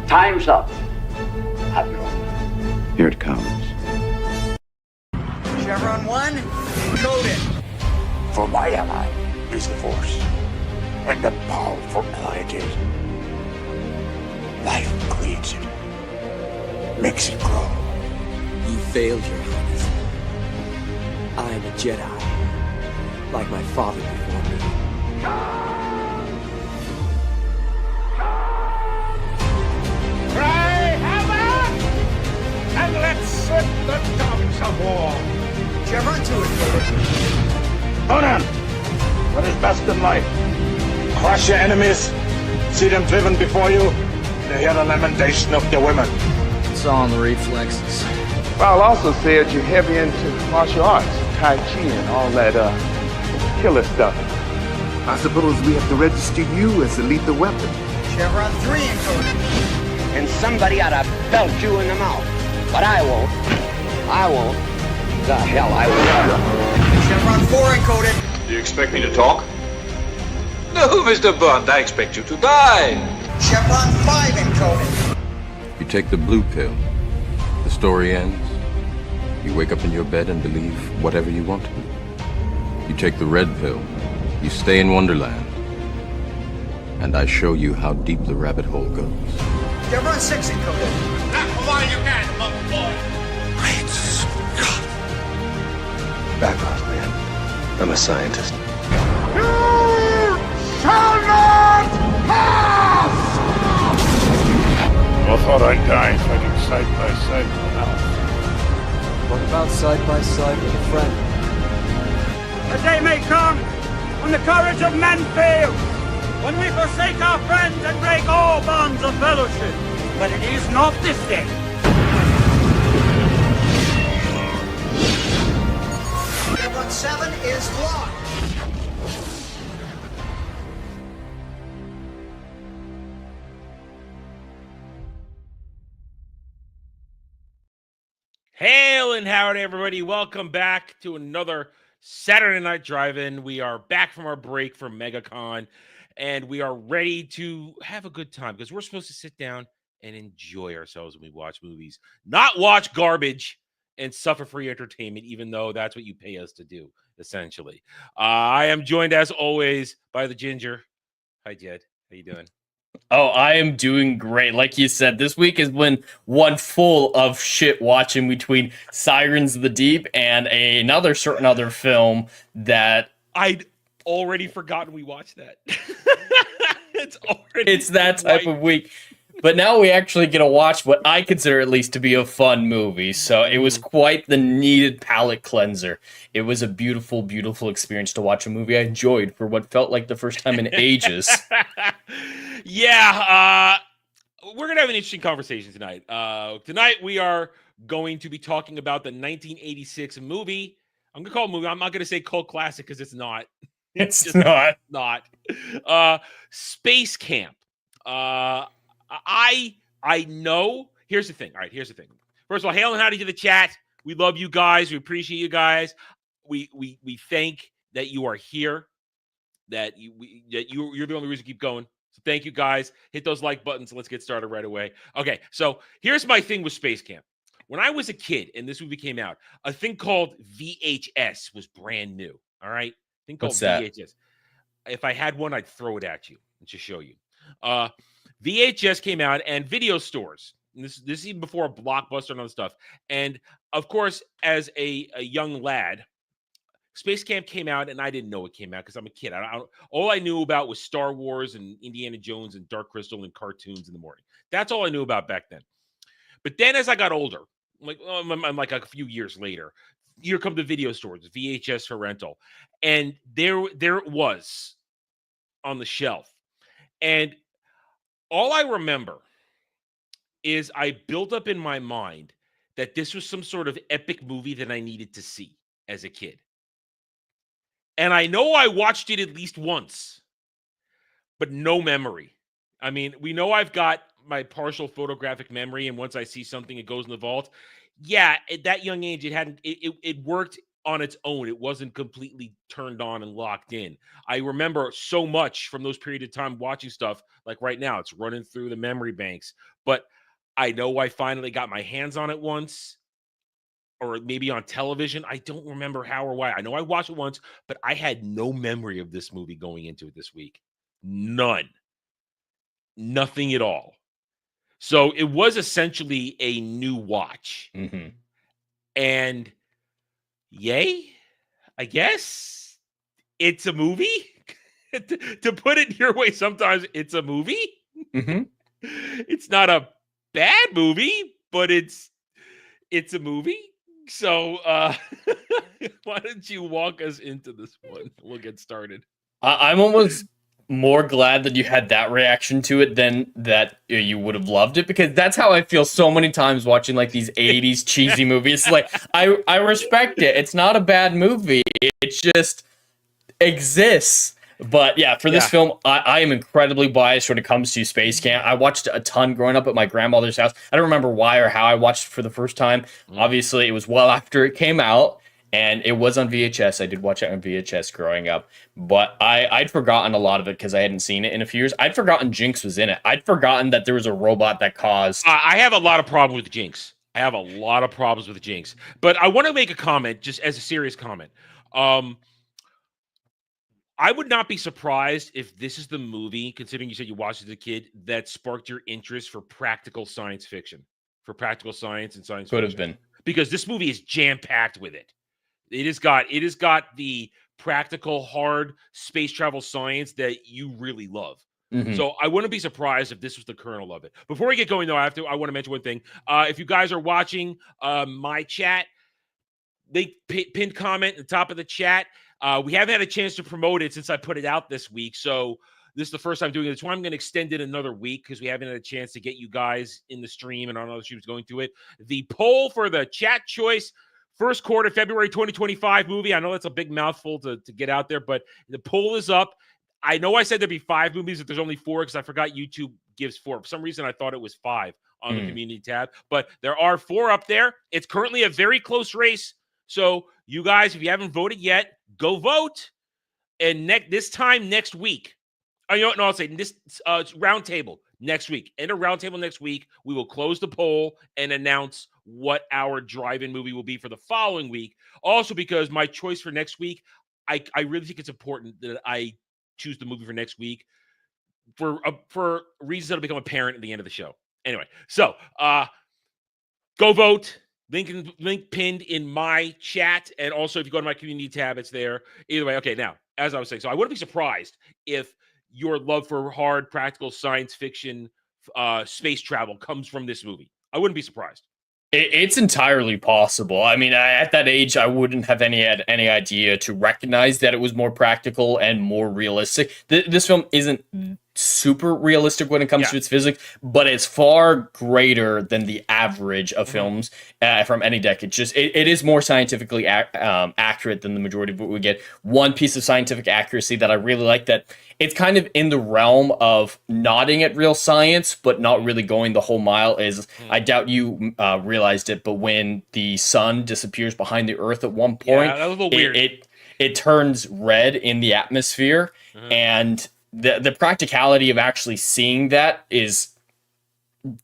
Time's up, Admiral. Here it comes. Chevron 1, encoded. For my ally is the Force, and the powerful ally it is. Life creates it, makes it grow. You failed, Your Highness. I am a Jedi, like my father before me. Cry hammer, and let's set the dogs of war. Chevron 2 encoded. Conan, what is best in life? Crush your enemies, see them driven before you, to hear the lamentation of the women. It's all in the reflexes. Paul also said you're heavy into martial arts, Tai Chi and all that killer stuff. I suppose we have to register you as a lethal weapon. Chevron 3 encoded. And somebody ought to belt you in the mouth. But I won't. I won't. The hell I will. Chevron 4 encoded. Do you expect me to talk? No, Mr. Bond, I expect you to die. Chevron 5 encoded. You take the blue pill. The story ends. You wake up in your bed and believe whatever you want to. You take the red pill. You stay in Wonderland. And I show you how deep the rabbit hole goes. Chevron 6 encoded. Not while you can, monkey boy. Great Scott. Back off, man. I'm a scientist. You shall not pass! I thought I'd die fighting side by side with an elf. What about side by side with a friend? A day may come when the courage of men fails, when we forsake our friends and break all bonds of fellowship. But it is not this day. Chevron 7 is locked. Hail and howdy, everybody. Welcome back to another Saturday Night Drive-In. We are back from our break from MegaCon, and we are ready to have a good time because we're supposed to sit down and enjoy ourselves when we watch movies, not watch garbage and suffer free entertainment, even though that's what you pay us to do, essentially. I am joined, as always, by the Ginger. Hi, Jed. How you doing? Oh, I am doing great. Like you said, this week has been one full of shit watching between Sirens of the Deep and another certain other film that I'd already forgotten we watched that. It's that type of week. But now we actually get to watch what I consider at least to be a fun movie. So it was quite the needed palate cleanser. It was a beautiful, beautiful experience to watch a movie I enjoyed for what felt like the first time in ages. Yeah, we're going to have an interesting conversation tonight. Tonight we are going to be talking about the 1986 movie. I'm going to call it a movie. I'm not going to say cult classic because it's not. It's just not. Space Camp. I know. Here's the thing. All right, here's the thing. First of all, hail and howdy to the chat. We love you guys. We appreciate you guys. We think that you are here. That you're the only reason to keep going. So thank you guys. Hit those like buttons. Let's get started right away. Okay, so here's my thing with Space Camp. When I was a kid and this movie came out, a thing called VHS was brand new. All right, What's that? VHS. If I had one, I'd throw it at you and just show you. VHS came out and video stores. And this is even before Blockbuster and other stuff. And of course, as a young lad, Space Camp came out, and I didn't know it came out because I'm a kid. All I knew about was Star Wars and Indiana Jones and Dark Crystal and cartoons in the morning. That's all I knew about back then. But then as I got older, I'm like a few years later, here come the video stores, VHS for rental. And there it was on the shelf. And all I remember is I built up in my mind that this was some sort of epic movie that I needed to see as a kid. And I know I watched it at least once, but no memory. I mean, we know I've got my partial photographic memory, and once I see something, it goes in the vault. Yeah, at that young age, it worked on its own. It wasn't completely turned on and locked in. I remember so much from those period of time watching stuff. Like right now, it's running through the memory banks. But I know I finally got my hands on it once, or maybe on television. I don't remember how or why. I know I watched it once, but I had no memory of this movie going into it this week. None. Nothing at all. So it was essentially a new watch. Mm-hmm. And yay, I guess it's a movie. To put it your way, sometimes it's a movie. Mm-hmm. It's not a bad movie, but it's a movie. So why don't you walk us into this one? We'll get started. I'm almost more glad that you had that reaction to it than that you would have loved it, because that's how I feel so many times watching like these 80s cheesy movies. Like I respect it. It's not a bad movie. It just exists. But yeah, for this film, I am incredibly biased when it comes to Space Camp. I watched a ton growing up at my grandmother's house. I don't remember why or how I watched it for the first time. Obviously, it was well after it came out, and it was on VHS. I did watch it on VHS growing up, but I'd forgotten a lot of it because I hadn't seen it in a few years. I'd forgotten Jinx was in it. I'd forgotten that there was a robot that caused... I have a lot of problems with Jinx. But I want to make a comment, just as a serious comment. I would not be surprised if this is the movie, considering you said you watched it as a kid, that sparked your interest for practical science fiction, for practical science and science fiction. Could have been. Because this movie is jam-packed with it. It has got the practical, hard space travel science that you really love. Mm-hmm. So I wouldn't be surprised if this was the kernel of it. Before we get going, though, I want to mention one thing. If you guys are watching my chat, they pinned comment at the top of the chat. We haven't had a chance to promote it since I put it out this week. So this is the first time doing it. That's why I'm going to extend it another week, because we haven't had a chance to get you guys in the stream and on other streams going to it. The poll for the chat choice first quarter February 2025 movie. I know that's a big mouthful to get out there, but the poll is up. I know I said there'd be 5 movies, if there's only 4, because I forgot YouTube gives 4. For some reason, I thought it was 5 on the community tab, but there are 4 up there. It's currently a very close race. So you guys, if you haven't voted yet, go vote. And this time next week, I'll say this roundtable next week. End a roundtable next week. We will close the poll and announce what our drive-in movie will be for the following week. Also, because my choice for next week, I really think it's important that I choose the movie for next week for reasons that'll become apparent at the end of the show. Anyway, so go vote. Link pinned in my chat, and also if you go to my community tab, it's there. Either way, okay, now, as I was saying, so I wouldn't be surprised if your love for hard, practical science fiction space travel comes from this movie. I wouldn't be surprised. It's entirely possible. I mean, at that age, I wouldn't have any idea to recognize that it was more practical and more realistic. This film isn't super realistic when it comes to its physics, but it's far greater than the average of films from any decade. Just it is more scientifically accurate than the majority of what we get. One piece of scientific accuracy that I really like, that it's kind of in the realm of nodding at real science, but not really going the whole mile, is, I doubt you realized it, but when the sun disappears behind the Earth at one point, that was a little weird. It turns red in the atmosphere, and the practicality of actually seeing that is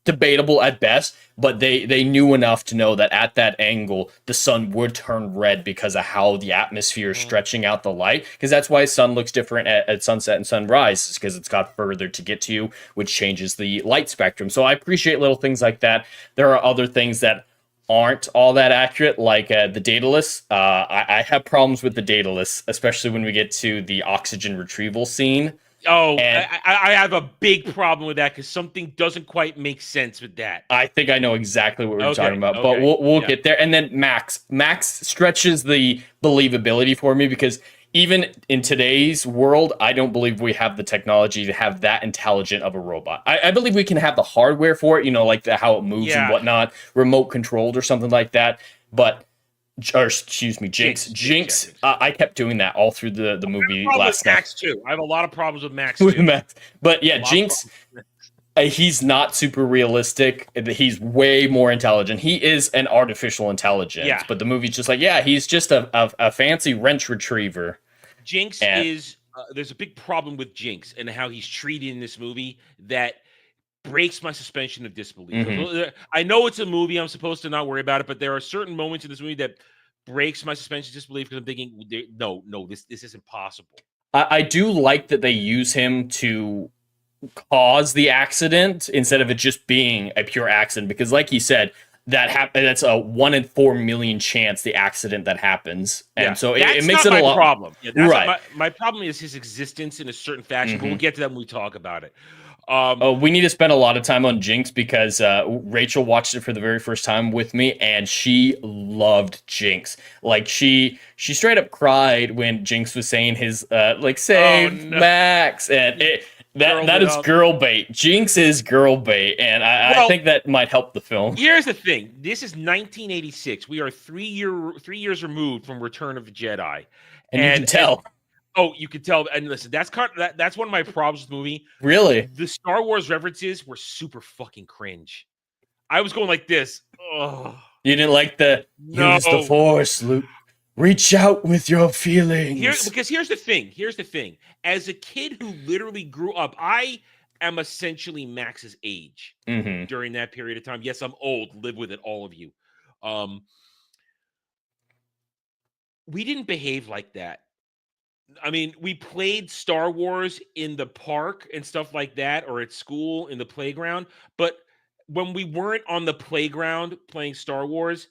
debatable at best, but they knew enough to know that at that angle the sun would turn red because of how the atmosphere is stretching out the light, because that's why sun looks different at sunset and sunrise, because it's got further to get to you, which changes the light spectrum. So I appreciate little things like that. There are other things that aren't all that accurate, like the Daedalus. I have problems with the Daedalus, especially when we get to the oxygen retrieval scene. Oh, I have a big problem with that, because something doesn't quite make sense with that. I think I know exactly what we're talking about, but we'll get there. And then Max stretches the believability for me, because even in today's world, I don't believe we have the technology to have that intelligent of a robot. I believe we can have the hardware for it, like how it moves and whatnot, remote controlled or something like that. But Jinx. I kept doing that all through the movie last night. Max too. I have a lot of problems with Max with too. Max. But yeah, Jinx. He's not super realistic. He's way more intelligent. He is an artificial intelligence, Yeah. but the movie's just like, yeah, he's just a fancy wrench retriever. Jinx is there's a big problem with Jinx and how he's treated in this movie that breaks my suspension of disbelief. I know it's a movie, I'm supposed to not worry about it, but there are certain moments in this movie that breaks my suspension of disbelief because I'm thinking, no, this isn't possible. I do like that they use him to cause the accident instead of it just being a pure accident, because like you said, that's a 1 in 4 million chance the accident that happens, and so it makes it a lot. Problem. Yeah, that's right. My problem is his existence in a certain fashion, but we'll get to that when we talk about it. We need to spend a lot of time on Jinx because Rachel watched it for the very first time with me, and she loved Jinx. Like she straight up cried when Jinx was saying his save Max, and that is girl bait. Jinx is girl bait, and I think that might help the film. Here's the thing: this is 1986. We are 3 years removed from Return of the Jedi, and you can tell. You can tell. And listen, that's one of my problems with the movie. Really? The Star Wars references were super fucking cringe. I was going like this. Oh. You didn't like use the Force, Luke. Reach out with your feelings. Because here's the thing. As a kid who literally grew up, I am essentially Max's age during that period of time. Yes, I'm old. Live with it, all of you. We didn't behave like that. I mean, we played Star Wars in the park and stuff like that, or at school in the playground. But when we weren't on the playground playing Star Wars,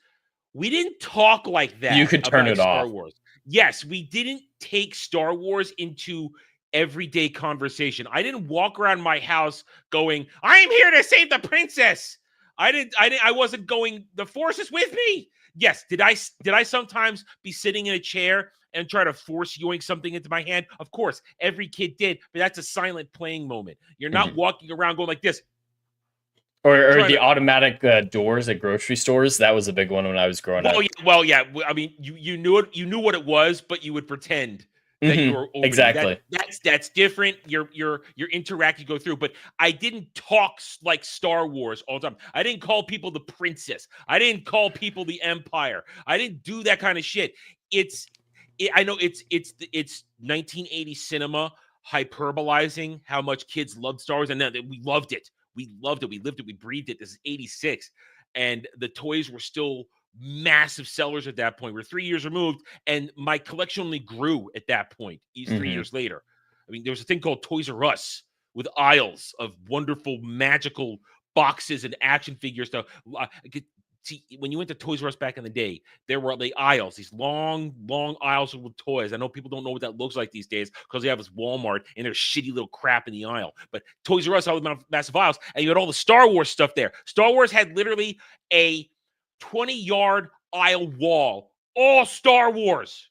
we didn't talk like that. You could turn it Star off. Wars. Yes, we didn't take Star Wars into everyday conversation. I didn't walk around my house going, "I'm here to save the princess." I wasn't going, "The Force is with me." Yes, did I sometimes be sitting in a chair and try to force yoink something into my hand? Of course, every kid did, but that's a silent playing moment. You're not walking around going like this. Or the automatic doors at grocery stores. That was a big one when I was growing up. Well, yeah. I mean, you knew it. You knew what it was, but you would pretend that you were over exactly. That's different. You're interacting, go through. But I didn't talk like Star Wars all the time. I didn't call people the princess. I didn't call people the Empire. I didn't do that kind of shit. I know it's 1980 cinema hyperbolizing how much kids loved Star Wars, and that we loved it. We loved it. We lived it. We breathed it. This is 86. And the toys were still massive sellers at that point. We're 3 years removed, and my collection only grew at that point, 3 years later. I mean, there was a thing called Toys R Us with aisles of wonderful, magical boxes and action figure stuff. See, when you went to Toys R Us back in the day, there were the aisles, these long, long aisles with toys. I know people don't know what that looks like these days because they have this Walmart and there's shitty little crap in the aisle. But Toys R Us had massive aisles, and you had all the Star Wars stuff there. Star Wars had literally a 20-yard aisle wall, all Star Wars.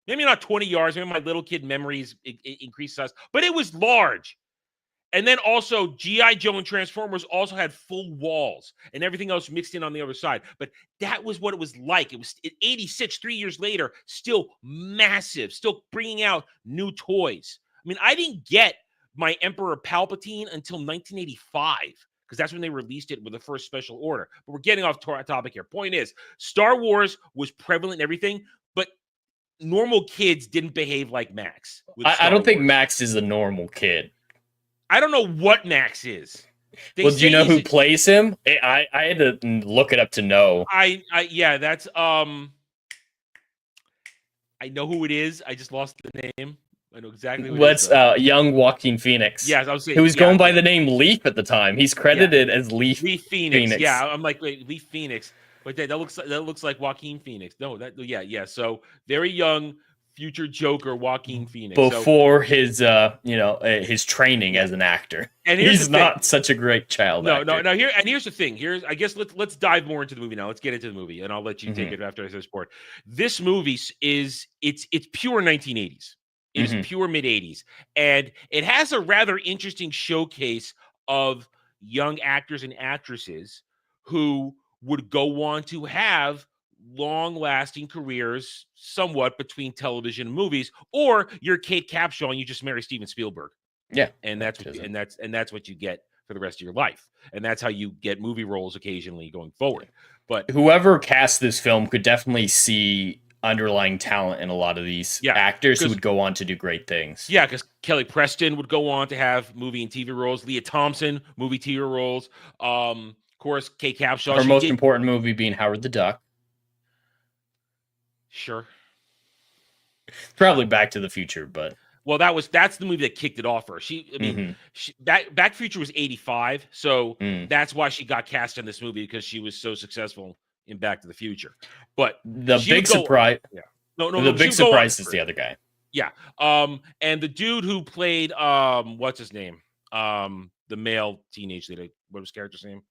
Maybe not 20 yards. Maybe my little kid memories increased size, but it was large. And then also G.I. Joe and Transformers also had full walls and everything else mixed in on the other side. But that was what it was like. It was 86, 3 years later, still massive, still bringing out new toys. I mean, I didn't get my Emperor Palpatine until 1985 because that's when they released it with the first special order. But we're getting off topic here. Point is, Star Wars was prevalent in everything, but normal kids didn't behave like Max. I don't think Max is a normal kid. I don't know what Max is. Well, do you know who plays him? I had to look it up to know. Yeah, that's I know who it is. I just lost the name. I know exactly who it is. Young Joaquin Phoenix. Yes, I was saying. Who was going by the name Leaf at the time. He's credited as Leaf Phoenix. Yeah, I'm like, wait, Leaf Phoenix. But that looks like Joaquin Phoenix. No, yeah. So very young, future Joker Joaquin Phoenix before his his training as an actor, and he's not such a great child actor. No. Here's the thing. I guess let's dive more into the movie now. Let's get into the movie, and I'll let you take it after I say sport. This movie it's pure 1980s. It is pure mid 80s, and it has a rather interesting showcase of young actors and actresses who would go on to have long-lasting careers somewhat between television and movies, or you're Kate Capshaw and you just marry Steven Spielberg. Yeah. And that's what you get for the rest of your life, and that's how you get movie roles occasionally going forward. But whoever cast this film could definitely see underlying talent in a lot of these actors who would go on to do great things. Yeah, because Kelly Preston would go on to have movie and TV roles. Leah Thompson, movie TV roles. Of course, Kate Capshaw. Her most important movie being Howard the Duck. Sure. Probably Back to the Future, but well, that's the movie that kicked it off for her. Back to the Future was 85, so that's why she got cast in this movie, because she was so successful in Back to the Future. But the big surprise, the big surprise is the other guy. Yeah. And the dude who played what's his name? The male teenage lead. What was his character's name?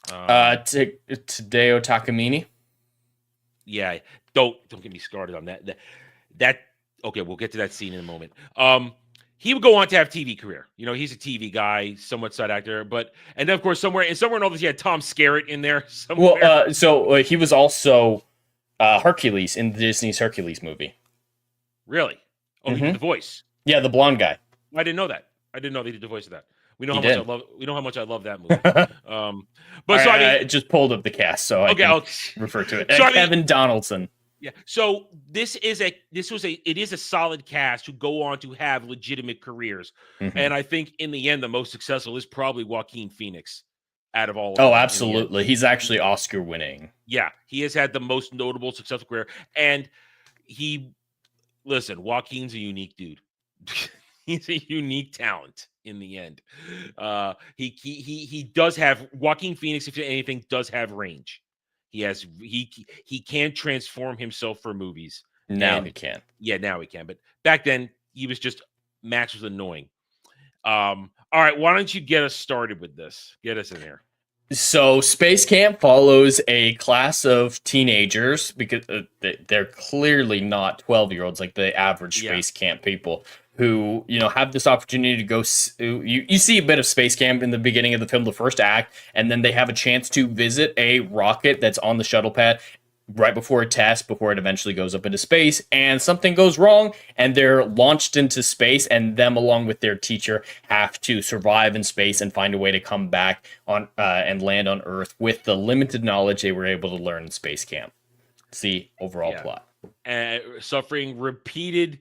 Tadeo Takamine. Yeah. Don't get me started on that. Okay, we'll get to that scene in a moment. He would go on to have TV career. You know, he's a TV guy, somewhat side actor, and then of course somewhere in all this, he had Tom Skerritt in there somewhere. Well, so he was also Hercules in the Disney's Hercules movie. Really? Oh, he did the voice. Yeah, the blonde guy. I didn't know that. I didn't know they did the voice of that. We know how much I love that movie. But so I just pulled up the cast, so I can refer to it. So, Kevin Donaldson. Yeah. So it is a solid cast who go on to have legitimate careers, and I think in the end the most successful is probably Joaquin Phoenix out of all of them. Oh, absolutely. He's actually Oscar winning. Yeah, he has had the most notable successful career, and Joaquin's a unique dude. He's a unique talent in the end. He does have Joaquin Phoenix, if anything, does have range. He can transform himself for movies. Now he can. Yeah, now he can. But back then, Max was annoying. All right, why don't you get us started with this? Get us in here. So Space Camp follows a class of teenagers, because they're clearly not 12-year-olds like the average Space Camp people, who, have this opportunity to go. You see a bit of Space Camp in the beginning of the film, the first act, and then they have a chance to visit a rocket that's on the shuttle pad right before a test, before it eventually goes up into space, and something goes wrong, and they're launched into space, and them, along with their teacher, have to survive in space and find a way to come back on and land on Earth with the limited knowledge they were able to learn in Space Camp. It's the overall plot. Suffering repeated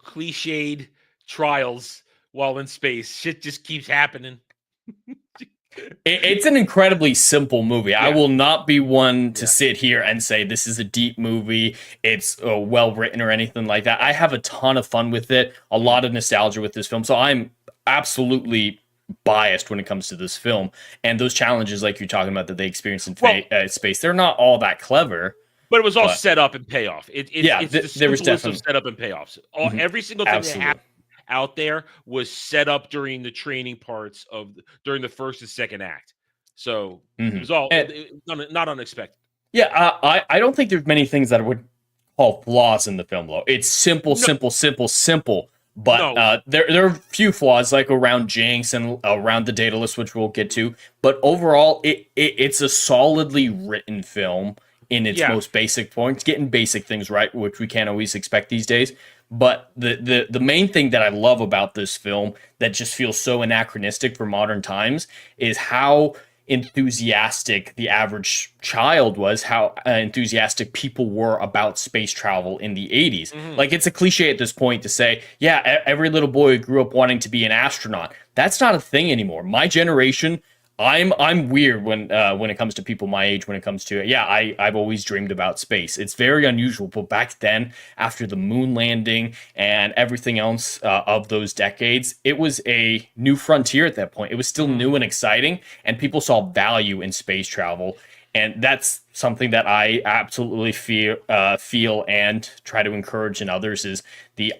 cliched trials while in space. Shit just keeps happening. It's an incredibly simple movie. I will not be one to sit here and say this is a deep movie, it's well written or anything like that. I have a ton of fun with it, a lot of nostalgia with this film, so I'm absolutely biased when it comes to this film. And those challenges, like you're talking about, that they experience in space, they're not all that clever. But it was all set up and payoff. There was definitely set up and payoffs. Every single thing that happened out there was set up during the training parts during the first and second act. So it was all not unexpected. Yeah, I don't think there's many things that I would call flaws in the film, though. It's simple. But there are a few flaws, like around Jinx and around the Daedalus, which we'll get to. But overall, it's a solidly written film in its most basic points, getting basic things right, which we can't always expect these days. But the main thing that I love about this film that just feels so anachronistic for modern times is how enthusiastic the average child was, how enthusiastic people were about space travel in the 80s. Like, it's a cliche at this point to say, every little boy grew up wanting to be an astronaut. That's not a thing anymore. My generation, I'm weird when it comes to people my age, when it comes to I've always dreamed about space. It's very unusual, but back then, after the moon landing and everything else of those decades, it was a new frontier at that point. It was still new and exciting, and people saw value in space travel, and that's something that I absolutely feel and try to encourage in others, is the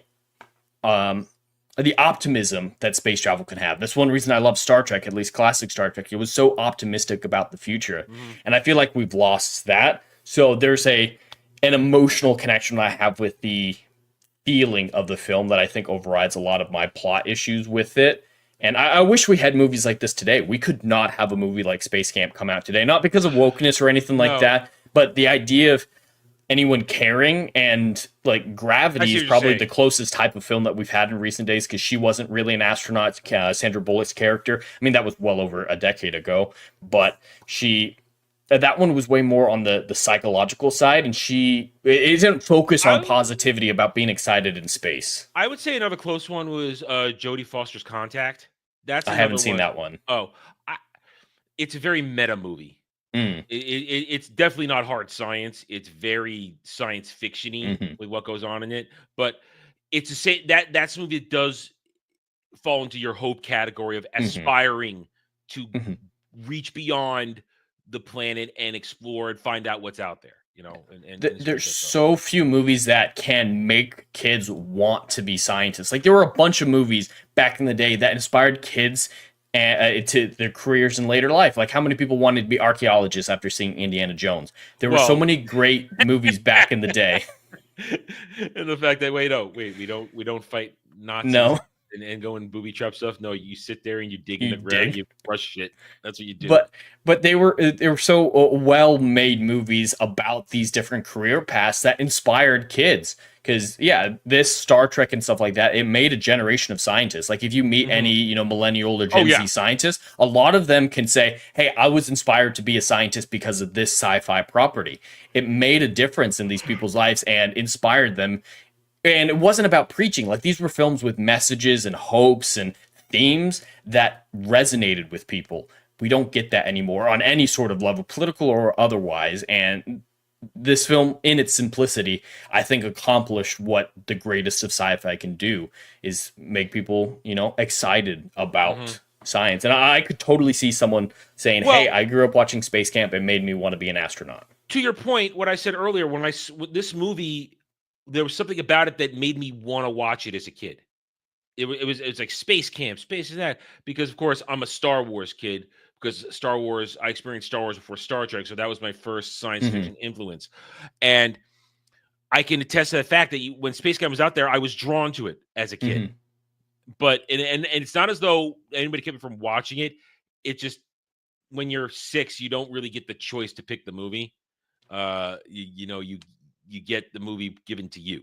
optimism that space travel can have. That's one reason I love Star Trek, at least classic Star Trek. It was so optimistic about the future. And I feel like we've lost that. So there's an emotional connection I have with the feeling of the film that I think overrides a lot of my plot issues with it. And I wish we had movies like this today. We could not have a movie like Space Camp come out today. Not because of wokeness or anything like that, but the idea of anyone caring, and like I Gravity see is what you're probably saying. the closest type of film that we've had in recent days because she wasn't really an astronaut. Sandra Bullock's character, I mean, that was well over a decade ago, but that one was way more on the psychological side, and it didn't focus on positivity about being excited in space. I would say another close one was Jodie Foster's Contact. That's I another haven't seen one. that one. Oh, it's a very meta movie. Mm. It's definitely not hard science. It's very science fiction-y with what goes on in it. But it's to say that's a movie that does fall into your hope category of aspiring to reach beyond the planet and explore and find out what's out there. You know, and there's so few movies that can make kids want to be scientists. Like there were a bunch of movies back in the day that inspired kids to their careers in later life. Like how many people wanted to be archaeologists after seeing Indiana Jones? There were so many great movies back in the day. And the fact that we don't fight Nazis. No. And go and booby trap stuff. No, you sit there and you dig in the ground, and you brush shit. That's what you do. But they were so well made movies about these different career paths that inspired kids. Because this Star Trek and stuff like that, it made a generation of scientists. Like if you meet any millennial or Gen Z scientists, a lot of them can say, "Hey, I was inspired to be a scientist because of this sci-fi property." It made a difference in these people's lives and inspired them. And it wasn't about preaching. Like these were films with messages and hopes and themes that resonated with people. We don't get that anymore on any sort of level, political or otherwise. And this film, in its simplicity, I think accomplished what the greatest of sci-fi can do, is make people, excited about science. And I could totally see someone saying, "Hey, I grew up watching Space Camp. It made me want to be an astronaut." To your point, what I said earlier, this movie, there was something about it that made me want to watch it as a kid. It was like Space Camp, space is that, because of course I'm a Star Wars kid, because I experienced Star Wars before Star Trek, so that was my first science fiction influence. And I can attest to the fact that when Space Camp was out there, I was drawn to it as a kid. But and it's not as though anybody kept me from watching it. It just, when you're 6, you don't really get the choice to pick the movie. You get the movie given to you.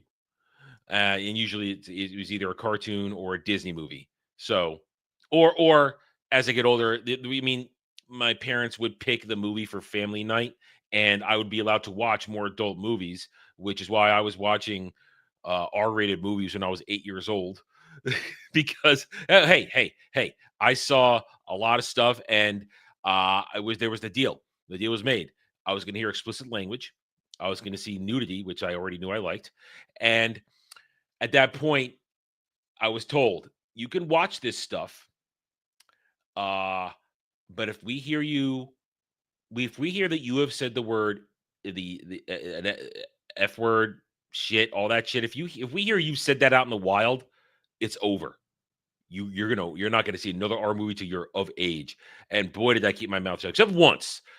And usually it was either a cartoon or a Disney movie. So, or as I get older, my parents would pick the movie for family night, and I would be allowed to watch more adult movies, which is why I was watching R-rated movies when I was 8 years old. Because hey, I saw a lot of stuff, and there was the deal. The deal was made. I was going to hear explicit language. I was going to see nudity, which I already knew I liked. And at that point, I was told, you can watch this stuff. But if we hear that you have said the word, the F word, shit, all that shit, if we hear you said that out in the wild, it's over. You're not going to see another R movie till you're of age. And boy, did I keep my mouth shut.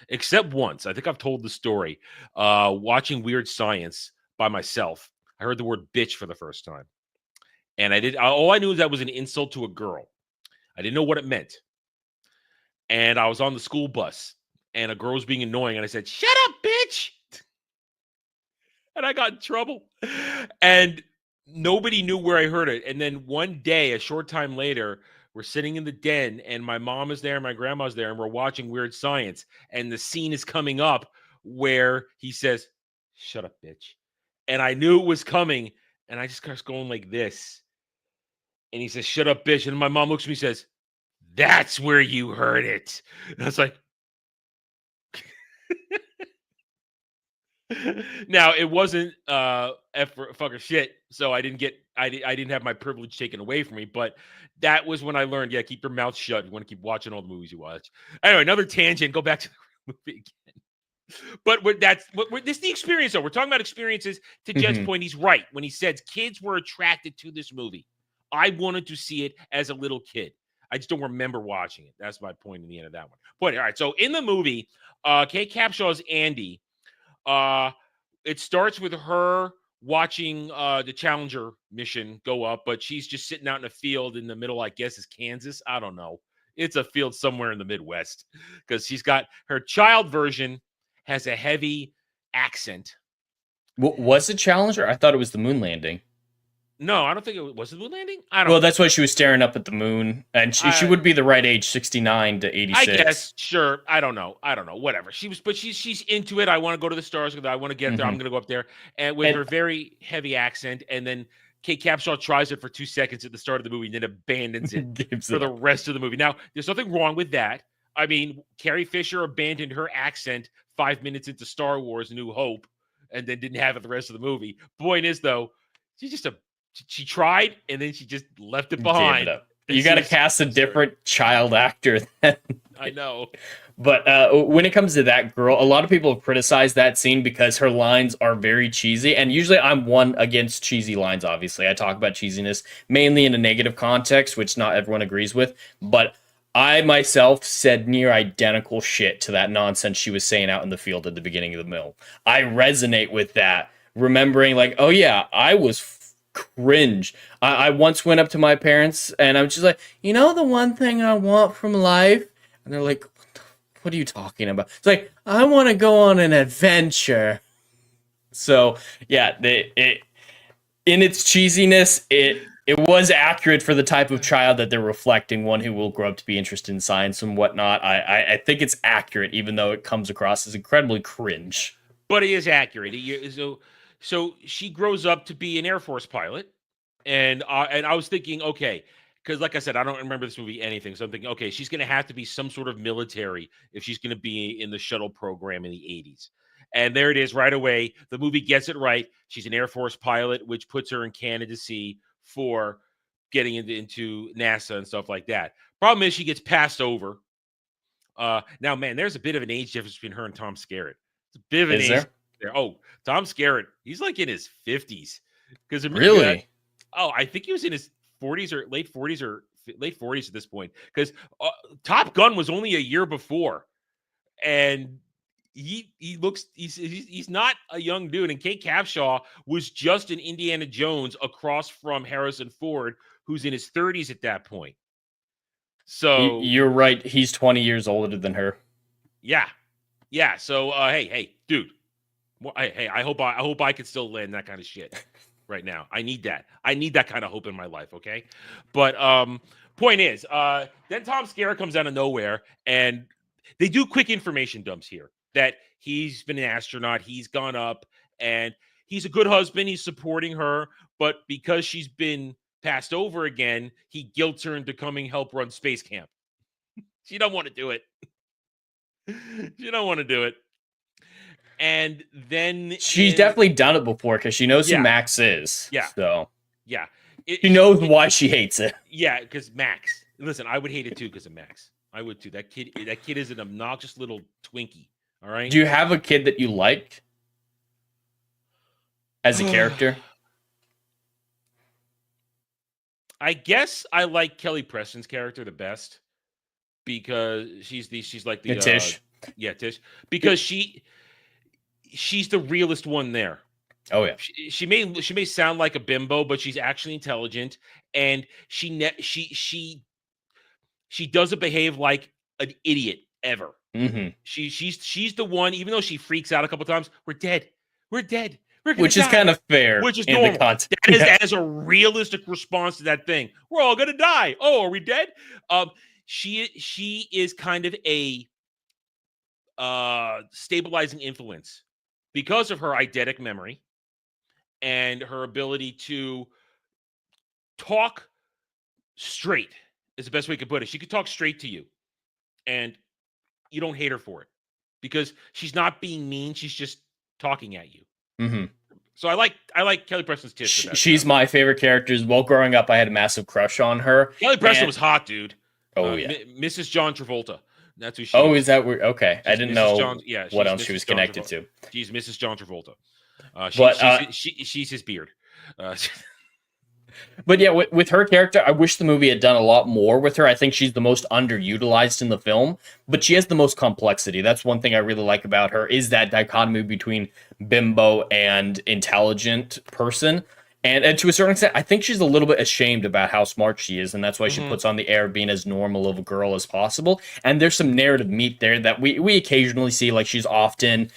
Except once. I think I've told the story. Watching Weird Science by myself, I heard the word bitch for the first time. And all I knew is that was an insult to a girl. I didn't know what it meant. And I was on the school bus, and a girl was being annoying, and I said, "Shut up, bitch!" And I got in trouble. And nobody knew where I heard it. And then one day, a short time later, we're sitting in the den, and my mom is there, and my grandma's there, and we're watching Weird Science. And the scene is coming up where he says, "Shut up, bitch." And I knew it was coming, and I just started going like this. And he says, "Shut up, bitch." And my mom looks at me and says, "That's where you heard it." And I was like, now it wasn't F fuck or shit, so I didn't have my privilege taken away from me, but that was when I learned, keep your mouth shut. You want to keep watching all the movies you watch. Anyway, another tangent. Go back to the movie again. But this is the experience, though. We're talking about experiences. To Jed's point, he's right when he says kids were attracted to this movie. I wanted to see it as a little kid. I just don't remember watching it. That's my point in the end of that one. But all right, so in the movie, Kate Capshaw's Andy. It starts with her watching the Challenger mission go up, but she's just sitting out in a field in the middle, I guess is Kansas. I don't know. It's a field somewhere in the Midwest, because she's got her child version has a heavy accent. Was it Challenger? I thought it was the moon landing. No, I don't think it was the moon landing. I don't. Well, that's why she was staring up at the moon, and she would be the right age, 69 to 86. I guess, sure. I don't know. Whatever. But she's into it. I want to go to the stars. I want to get there. I'm going to go up there, and with her very heavy accent, and then Kate Capshaw tries it for 2 seconds at the start of the movie, and then abandons it for the rest of the movie. Now, there's nothing wrong with that. I mean, Carrie Fisher abandoned her accent 5 minutes into Star Wars: A New Hope, and then didn't have it the rest of the movie. Point is, though, she tried, and then she just left it behind. You got to cast a different child actor then. I know. But when it comes to that girl, a lot of people have criticized that scene because her lines are very cheesy. And usually I'm one against cheesy lines, obviously. I talk about cheesiness mainly in a negative context, which not everyone agrees with. But I myself said near identical shit to that nonsense she was saying out in the field at the beginning of the film. I resonate with that, remembering like, oh yeah, I was cringe. I once went up to my parents and I was just like, you know, the one thing I want from life? And they're like, what are you talking about? It's like, I want to go on an adventure. So yeah, in its cheesiness, it was accurate for the type of child that they're reflecting, one who will grow up to be interested in science and whatnot. I think it's accurate, even though it comes across as incredibly cringe. But it is accurate. So she grows up to be an Air Force pilot, and I was thinking, okay, because like I said, I don't remember this movie anything, so I'm thinking, okay, she's going to have to be some sort of military if she's going to be in the shuttle program in the 80s. And there it is right away. The movie gets it right. She's an Air Force pilot, which puts her in candidacy for getting into NASA and stuff like that. Problem is she gets passed over. Now, man, there's a bit of an age difference between her and Tom Skerritt. It's a bit of an age there. Oh, Tom Skerritt, he's like in his 50s. Really? I think he was in his 40s or late 40s at this point. Because Top Gun was only a year before, and he's not a young dude. And Kate Capshaw was just an Indiana Jones across from Harrison Ford, who's in his 30s at that point. So you're right. He's 20 years older than her. Yeah. So hey, dude. Hey, I hope I can still land that kind of shit right now. I need that. I need that kind of hope in my life. Okay, but point is, then Tom Skerritt comes out of nowhere, and they do quick information dumps here that he's been an astronaut, he's gone up, and he's a good husband. He's supporting her, but because she's been passed over again, he guilts her into coming help run space camp. She don't want to do it. She don't want to do it. And then she's definitely done it before because she knows who Max is. Yeah. So yeah, she knows why she hates it. Yeah, because Max. Listen, I would hate it too because of Max. I would too. That kid is an obnoxious little Twinkie. All right. Do you have a kid that you liked as a character? I guess I like Kelly Preston's character the best because she's like the Tish. Tish, because she's the realest one there. Oh yeah. She may sound like a bimbo, but she's actually intelligent, and she doesn't behave like an idiot ever. Mm-hmm. She's the one, even though she freaks out a couple times. We're dead. Which is kind of fair. Which is in normal. The context. That is a realistic response to that thing. We're all gonna die. Oh, are we dead? She is kind of a stabilizing influence because of her eidetic memory and her ability to talk straight is the best way to put it. She could talk straight to you, and you don't hate her for it because she's not being mean. She's just talking at you. Mm-hmm. So I like Kelly Preston's Tish. She's my favorite character. While growing up, I had a massive crush on her. Kelly Preston was hot, dude. Oh yeah, Mrs. John Travolta. That's who she. Oh, is that weird? Okay, I didn't know what else Mrs. she was John connected Travolta. to. She's Mrs. John Travolta. She's his beard. But yeah, with her character, I wish the movie had done a lot more with her. I think she's the most underutilized in the film, but she has the most complexity. That's one thing I really like about her, is that dichotomy between bimbo and intelligent person. And to a certain extent, I think she's a little bit ashamed about how smart she is, and that's why she puts on the air of being as normal of a girl as possible. And there's some narrative meat there that we occasionally see, like she's often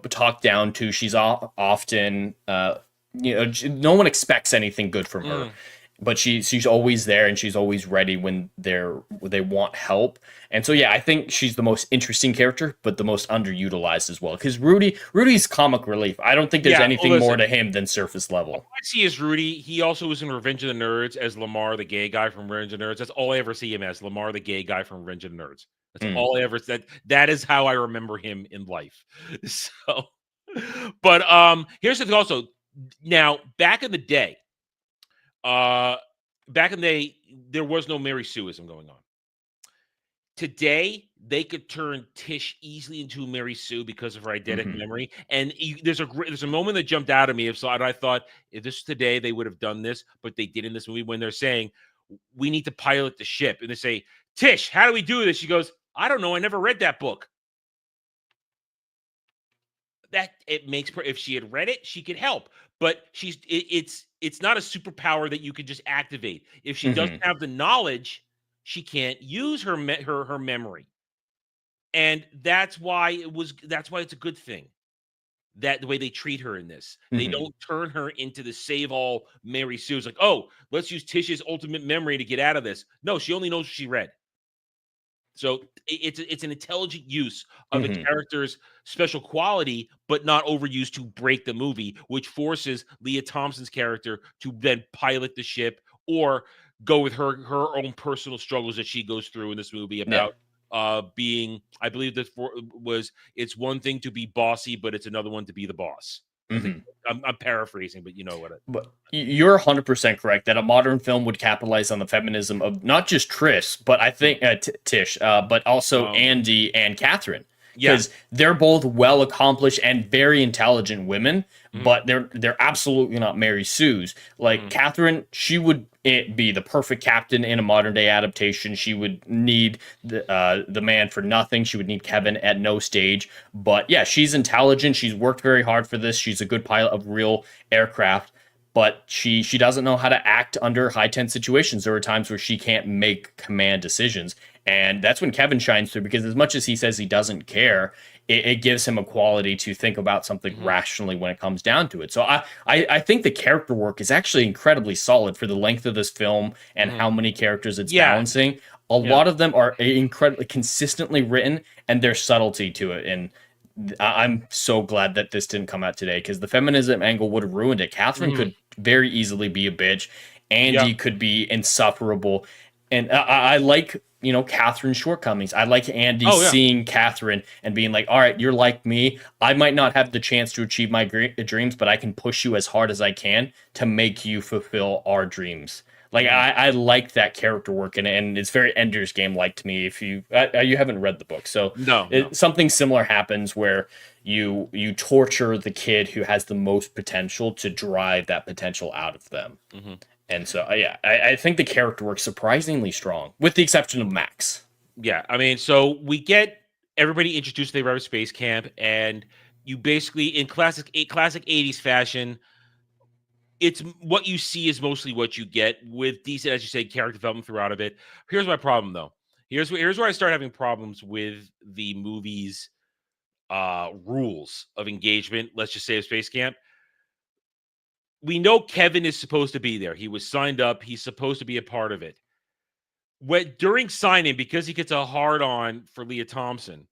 talked down to. She's often, no one expects anything good from her, but she's always there and she's always ready when they want help. And so yeah, I think she's the most interesting character, but the most underutilized as well. Because Rudy's comic relief. I don't think there's anything more to him than surface level. I see as Rudy. He also was in Revenge of the Nerds as Lamar, the gay guy from Revenge of the Nerds. That's all I ever see him as, Lamar, the gay guy from Revenge of the Nerds. That's all I ever said. That is how I remember him in life. So, but here's the thing. Also, now back in the day, there was no Mary Sueism going on. Today, they could turn Tish easily into Mary Sue because of her eidetic memory. And there's a moment that jumped out at me. I thought, if this was today, they would have done this, but they did in this movie when they're saying, we need to pilot the ship. And they say, Tish, how do we do this? She goes, I don't know. I never read that book. That it makes her, if she had read it, she could help. But it's not a superpower that you can just activate. If she doesn't have the knowledge, she can't use her memory. And that's why it's a good thing that the way they treat her in this. They don't turn her into the save all Mary Sue. It's like, oh, let's use Tish's ultimate memory to get out of this. No, she only knows what she read. So it's an intelligent use of a character's special quality, but not overused to break the movie, which forces Leah Thompson's character to then pilot the ship or go with her own personal struggles that she goes through in this movie about being, I believe it's one thing to be bossy, but it's another one to be the boss. I'm paraphrasing, but you know what? But you're 100% correct that a modern film would capitalize on the feminism of not just Tris, but I think Tish, but also Andy and Catherine, because they're both well accomplished and very intelligent women, but they're absolutely not Mary Sue's. Like Catherine, she would be the perfect captain in a modern day adaptation. She would need the man for nothing. She would need Kevin at no stage. But yeah, she's intelligent. She's worked very hard for this. She's a good pilot of real aircraft, but she doesn't know how to act under high tense situations. There are times where she can't make command decisions. And that's when Kevin shines through, because as much as he says he doesn't care, it gives him a quality to think about something rationally when it comes down to it. So I think the character work is actually incredibly solid for the length of this film and how many characters it's balancing. A lot of them are incredibly consistently written, and there's subtlety to it. And I'm so glad that this didn't come out today, because the feminism angle would have ruined it. Catherine could very easily be a bitch. Andy could be insufferable. And I like, Catherine's shortcomings. I like Andy seeing Catherine and being like, all right, you're like me. I might not have the chance to achieve my dreams, but I can push you as hard as I can to make you fulfill our dreams. Like, I like that character work, and it's very Ender's Game-like to me. If you haven't read the book, so something similar happens where you torture the kid who has the most potential to drive that potential out of them. And so, I think the character works surprisingly strong, with the exception of Max. Yeah, I mean, so we get everybody introduced to the Rebel Space Camp, and you basically, in classic 80s fashion, it's what you see is mostly what you get, with decent, as you say, character development throughout of it. Here's my problem, though. Here's where I start having problems with the movie's rules of engagement. Let's just say of Space Camp. We know Kevin is supposed to be there. He was signed up. He's supposed to be a part of it. During signing, because he gets a hard-on for Leah Thompson,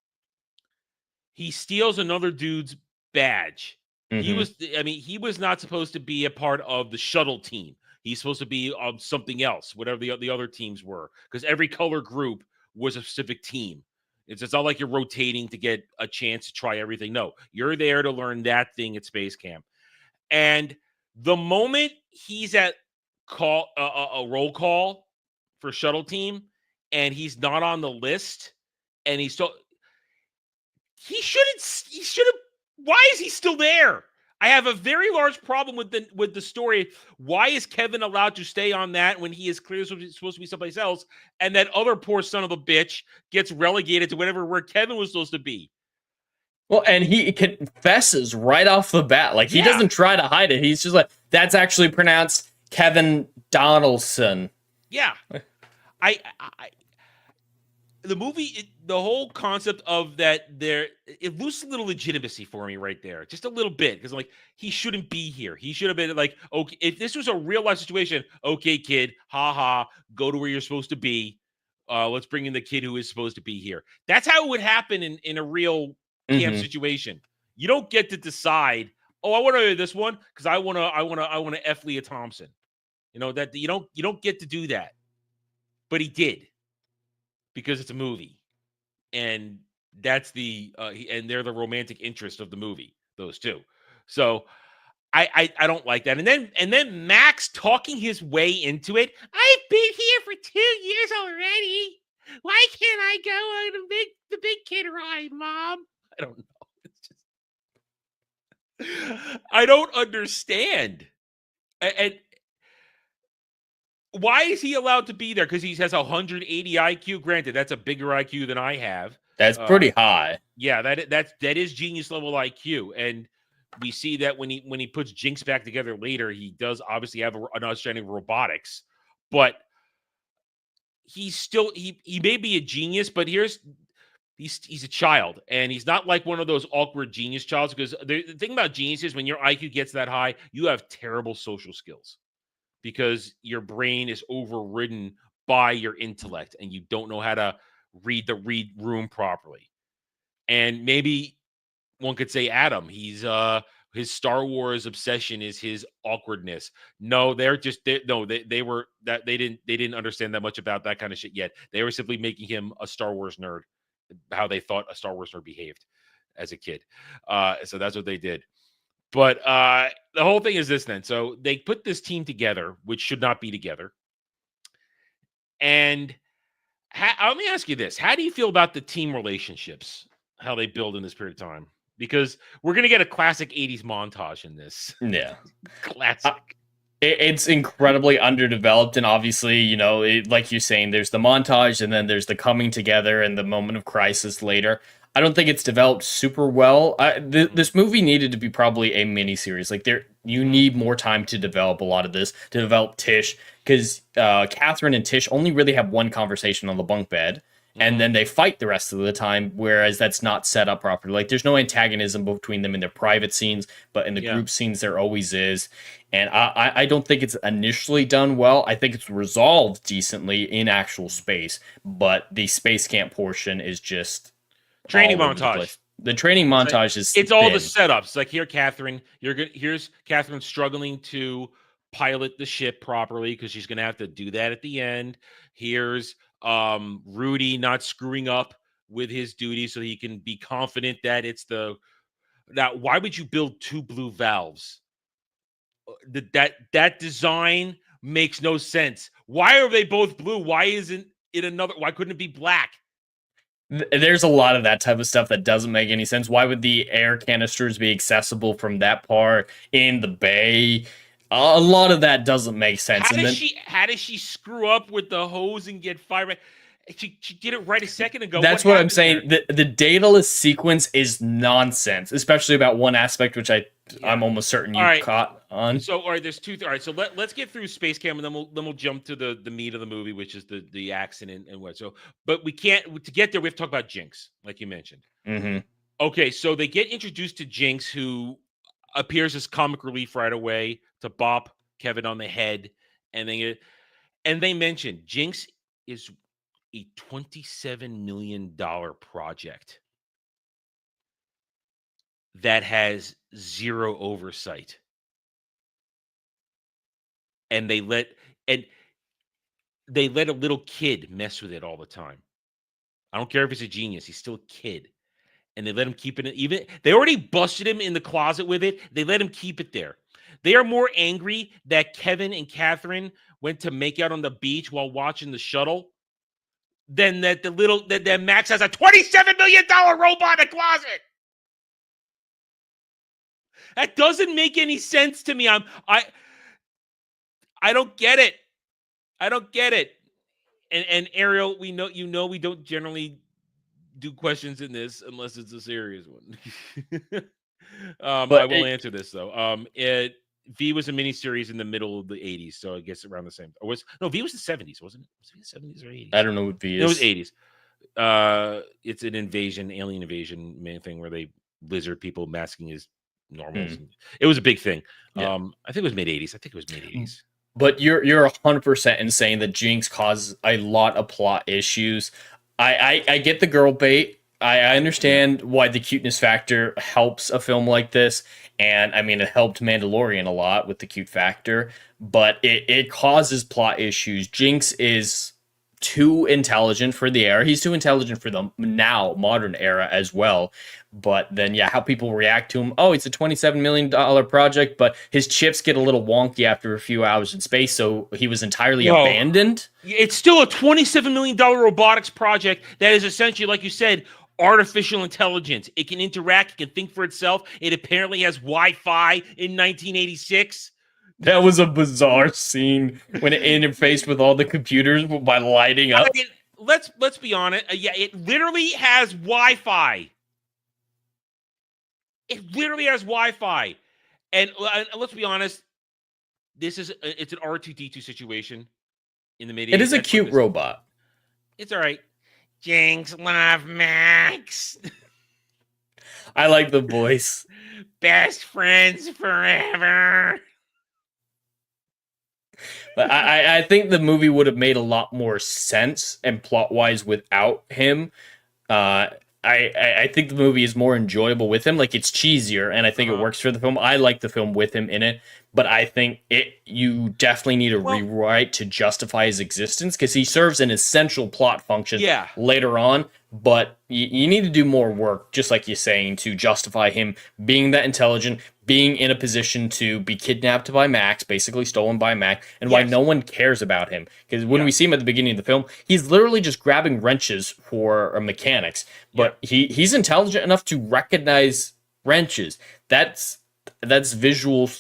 he steals another dude's badge. He was not supposed to be a part of the shuttle team. He's supposed to be of something else, whatever the other teams were, because every color group was a specific team. It's not like you're rotating to get a chance to try everything. No, you're there to learn that thing at Space Camp. And the moment he's at a roll call for shuttle team and he's not on the list, and he shouldn't. Why is he still there? I have a very large problem with the story. Why is Kevin allowed to stay on that when he is clearly supposed to be someplace else, and that other poor son of a bitch gets relegated to where Kevin was supposed to be? Well, and he confesses right off the bat. Like, he doesn't try to hide it. He's just like, that's actually pronounced Kevin Donaldson. Yeah. the movie, the whole concept of that, it loses a little legitimacy for me right there, just a little bit, because like he shouldn't be here. He should have been like, okay, if this was a real life situation, okay, kid, haha, go to where you're supposed to be. Let's bring in the kid who is supposed to be here. That's how it would happen in a real camp situation. You don't get to decide. Oh, I want to do this one because I want to F Leah Thompson. You know that you don't get to do that, but he did. Because it's a movie, and that's and they're the romantic interest of the movie, those two. So I don't like that. And then Max talking his way into it. I've been here for 2 years already. Why can't I go on the big kid ride, Mom? I don't know. It's just I don't understand. And why is he allowed to be there? Because he has 180 IQ. Granted, that's a bigger IQ than I have. That's pretty high. Yeah, that is genius level IQ, and we see that when he puts Jinx back together later, he does obviously have an understanding of robotics, but he's still he may be a genius, but he's a child, and he's not like one of those awkward genius childs. Because the thing about genius is when your IQ gets that high, you have terrible social skills. Because your brain is overridden by your intellect and you don't know how to read the room properly. And maybe one could say Adam, he's his Star Wars obsession is his awkwardness. No, they didn't understand that much about that kind of shit yet. They were simply making him a Star Wars nerd, how they thought a Star Wars nerd behaved as a kid. So that's what they did. But the whole thing is this then. So they put this team together, which should not be together. And let me ask you this. How do you feel about the team relationships, how they build in this period of time? Because we're going to get a classic 80s montage in this. Yeah. Classic. It's incredibly underdeveloped. And obviously, like you're saying, there's the montage and then there's the coming together and the moment of crisis later. I don't think it's developed super well. This movie needed to be probably a miniseries. Like you need more time to develop a lot of this, to develop Tish, because Catherine and Tish only really have one conversation on the bunk bed, and then they fight the rest of the time. Whereas that's not set up properly. Like there's no antagonism between them in their private scenes, but in the group scenes there always is. And I don't think it's initially done well. I think it's resolved decently in actual space, but the space camp portion is just training montage. The training montage is it's all the setups. Like here's Catherine struggling to pilot the ship properly because she's gonna have to do that at the end. Here's Rudy not screwing up with his duties so he can be confident that now why would you build 2 blue valves? That design makes no sense. Why are they both blue? Why isn't it another? Why couldn't it be black? There's a lot of that type of stuff that doesn't make any sense. Why would the air canisters be accessible from that part in the bay? A lot of that doesn't make sense. How does she screw up with the hose and get fired? She did it right a second ago. That's what I'm saying. The dataless sequence is nonsense, especially about one aspect, which I'm almost certain you caught on. So, all right, there's two. All right, so let's get through Space Camp, and then we'll jump to the meat of the movie, which is the accident and what. So, but we can't to get there. We have to talk about Jinx, like you mentioned. Mm-hmm. Okay, so they get introduced to Jinx, who appears as comic relief right away to bop Kevin on the head, and they mention Jinx is a $27 million project that has zero oversight. And they let a little kid mess with it all the time. I don't care if he's a genius, he's still a kid. And they let him keep it even. They already busted him in the closet with it. They let him keep it there. They are more angry that Kevin and Catherine went to make out on the beach while watching the shuttle than that that Max has a $27 million robot in a closet. That doesn't make any sense to me. I don't get it. I don't get it. And Ariel, we know we don't generally do questions in this unless it's a serious one. I will answer this though. V was a miniseries in the middle of the 80s, so I guess around the same. V was the 70s, wasn't it? Was it the 70s or 80s? I don't know what V is. It was 80s. it's an alien invasion main thing where they lizard people masking as normals. It was a big thing. Yeah. I think it was mid 80s. I think it was mid 80s. But you're 100% in saying that Jinx causes a lot of plot issues. I get the girl bait. I understand why the cuteness factor helps a film like this. And I mean, it helped Mandalorian a lot with the cute factor, but it causes plot issues. Jinx is too intelligent for the era. He's too intelligent for the now modern era as well. But then, yeah, how people react to him. Oh, it's a $27 million project, but his chips get a little wonky after a few hours in space, so he was entirely abandoned. It's still a $27 million robotics project that is essentially, like you said, artificial intelligence. It can interact, it can think for itself. It apparently has Wi-Fi in 1986. That was a bizarre scene when it interfaced with all the computers by lighting up. I mean, let's be honest. Yeah, it literally has Wi-Fi. It literally has Wi-Fi, and let's be honest. It's an R2D2 situation in the mid-80s. It is a cute robot. It's all right. Jinx, love Max. I like the voice. Best friends forever. But I think the movie would have made a lot more sense and plot-wise without him. I think the movie is more enjoyable with him. Like, it's cheesier, and I think it works for the film. I like the film with him in it, but I think you definitely need a rewrite to justify his existence, because he serves an essential plot function later on, but you need to do more work, just like you're saying, to justify him being that intelligent, being in a position to be kidnapped by Max, basically stolen by Max, and why no one cares about him. Because when we see him at the beginning of the film, he's literally just grabbing wrenches for mechanics, but he's intelligent enough to recognize wrenches. That's visual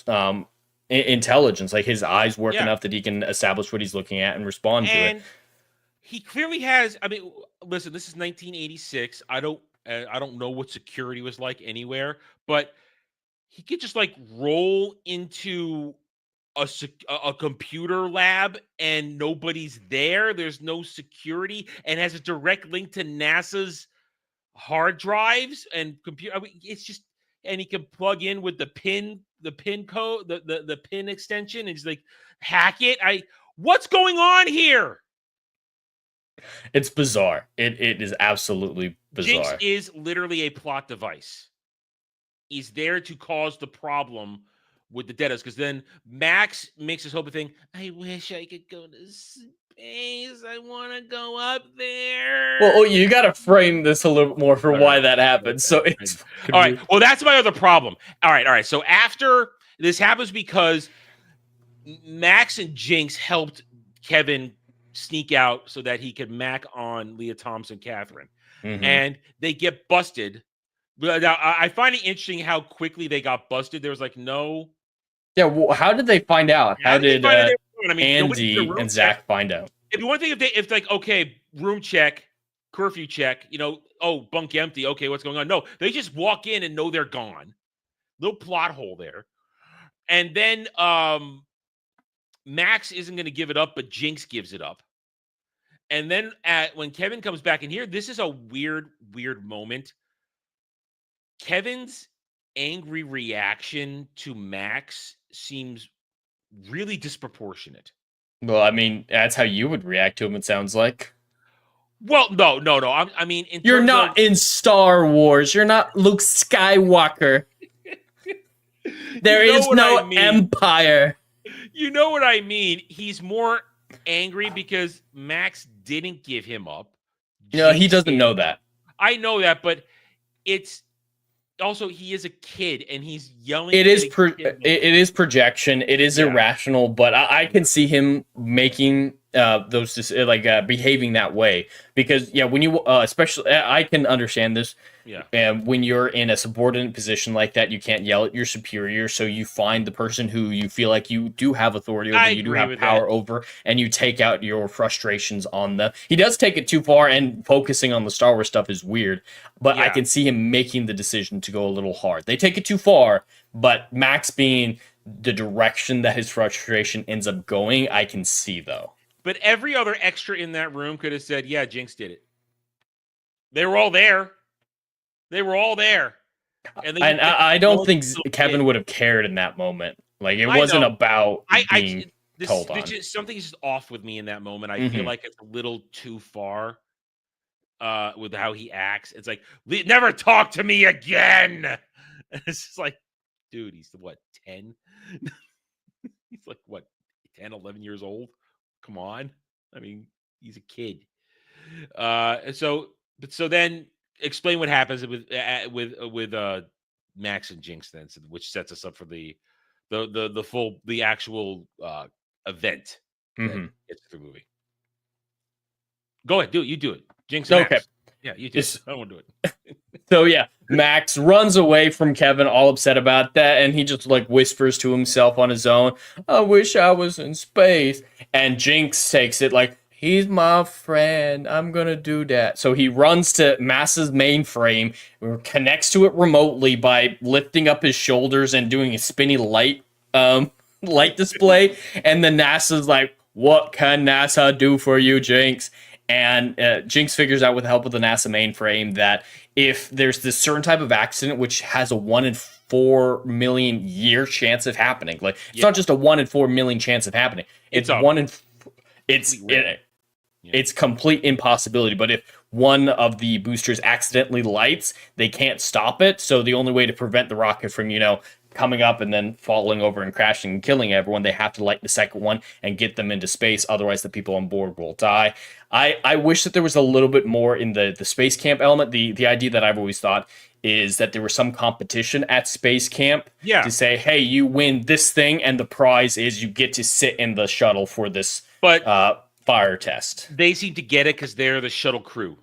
intelligence. Like, his eyes work enough that he can establish what he's looking at and respond to it. He clearly has. I mean, listen, this is 1986. I don't know what security was like anywhere, but he could just like roll into a computer lab and nobody's there. There's no security, and has a direct link to NASA's hard drives and computer. I mean, it's just, and he can plug in with the pin code, the pin extension, and just like hack it. What's going on here? It's bizarre. It is absolutely bizarre. Jinx is literally a plot device. He's there to cause the problem with the Deados, because then Max makes this whole thing. I wish I could go to space. I want to go up there. Well, you got to frame this a little bit more for why that happened. So it's all right. Well, that's my other problem. All right. So after this happens, because Max and Jinx helped Kevin sneak out so that he could mac on Leah Thompson, Catherine, and they get busted. Now, I find it interesting how quickly they got busted. There was like no. Yeah, well, how did they find out? How did Andy and Zach check. find out? It'd be one thing if like, okay, room check, curfew check, bunk empty. Okay, what's going on? No, they just walk in and know they're gone. Little plot hole there. And then Max isn't going to give it up, but Jinx gives it up. And then when Kevin comes back in here, this is a weird moment. Kevin's angry reaction to Max seems really disproportionate. Well, I mean, that's how you would react to him, it sounds like. Well, no. I mean, you're not in Star Wars. You're not Luke Skywalker. There is no Empire. You know what I mean? He's more angry because Max didn't give him up. He doesn't know that. I know that, but it's also, he is a kid and he's yelling. It is projection. It is irrational, but I can see him making behaving that way, because when you especially, I can understand this. And when you're in a subordinate position like that, you can't yell at your superior, so you find the person who you feel like you do have authority over, you do have power over, and you take out your frustrations on them. He does take it too far, and focusing on the Star Wars stuff is weird, but I can see him making the decision to go a little hard. They take it too far, but Max being the direction that his frustration ends up going, I can see, though. But every other extra in that room could have said, yeah, Jinx did it. They were all there. They were all there. And I don't think Kevin would have cared in that moment. Like, it wasn't about being told on. Something's just off with me in that moment. I feel like it's a little too far with how he acts. It's like, never talk to me again. It's just like, dude, he's what, 10? He's like, what, 10, 11 years old? Come on. I mean, he's a kid. So then explain what happens with Max and Jinx then, which sets us up for the actual event that gets the movie. Go ahead, do it. You do it. Jinx and Max. Yeah, you do it. I don't want to do it. So yeah, Max runs away from Kevin, all upset about that, and he just like whispers to himself on his own, "I wish I was in space." And Jinx takes it like, "He's my friend. I'm gonna do that." So he runs to Max's mainframe, connects to it remotely by lifting up his shoulders and doing a spinny light display. And then NASA's like, "What can NASA do for you, Jinx?" And Jinx figures out with the help of the NASA mainframe that if there's this certain type of accident which has a 1 in 4 million year chance of happening, like it's not just a 1 in 4 million chance of happening. It's it's complete impossibility. But if one of the boosters accidentally lights, they can't stop it. So the only way to prevent the rocket from, coming up and then falling over and crashing and killing everyone, they have to light the second one and get them into space. Otherwise, the people on board will die. I wish that there was a little bit more in the space camp element. The idea that I've always thought is that there was some competition at space camp to say, hey, you win this thing, and the prize is you get to sit in the shuttle for this fire test. They seem to get it because they're the shuttle crew.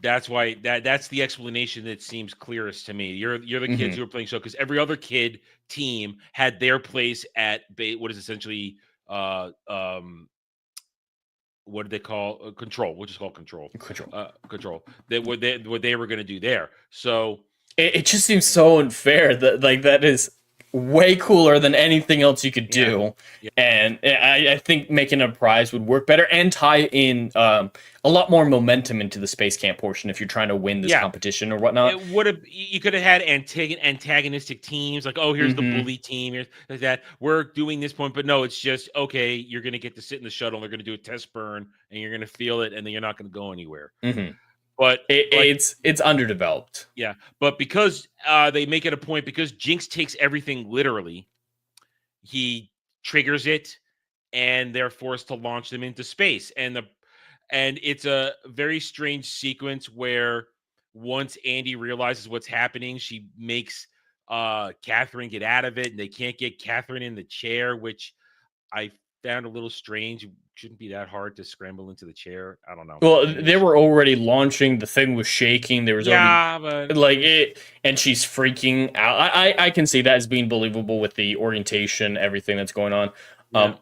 That's why that's the explanation that seems clearest to me. You're the kids who are playing show, because every other kid team had their place at what is essentially what did they call control? We'll just call control. Control. What they were going to do there. So it just seems so unfair that that is way cooler than anything else you could do. And I think making a prize would work better and tie in a lot more momentum into the space camp portion if you're trying to win this competition or whatnot. It would have. You could have had antagonistic teams, like, oh, here's the bully team, here's that. We're doing this point, but no, it's just, okay, you're going to get to sit in the shuttle, they're going to do a test burn, and you're going to feel it, and then you're not going to go anywhere. But it's underdeveloped. Yeah, but because they make it a point, because Jinx takes everything literally, he triggers it, and they're forced to launch them into space. And it's a very strange sequence where once Andy realizes what's happening, she makes Catherine get out of it, and they can't get Catherine in the chair, which I found a little strange. It shouldn't be that hard to scramble into the chair. I don't know. Well, they were already launching. The thing was shaking. There was and she's freaking out. I can see that as being believable with the orientation, everything that's going on.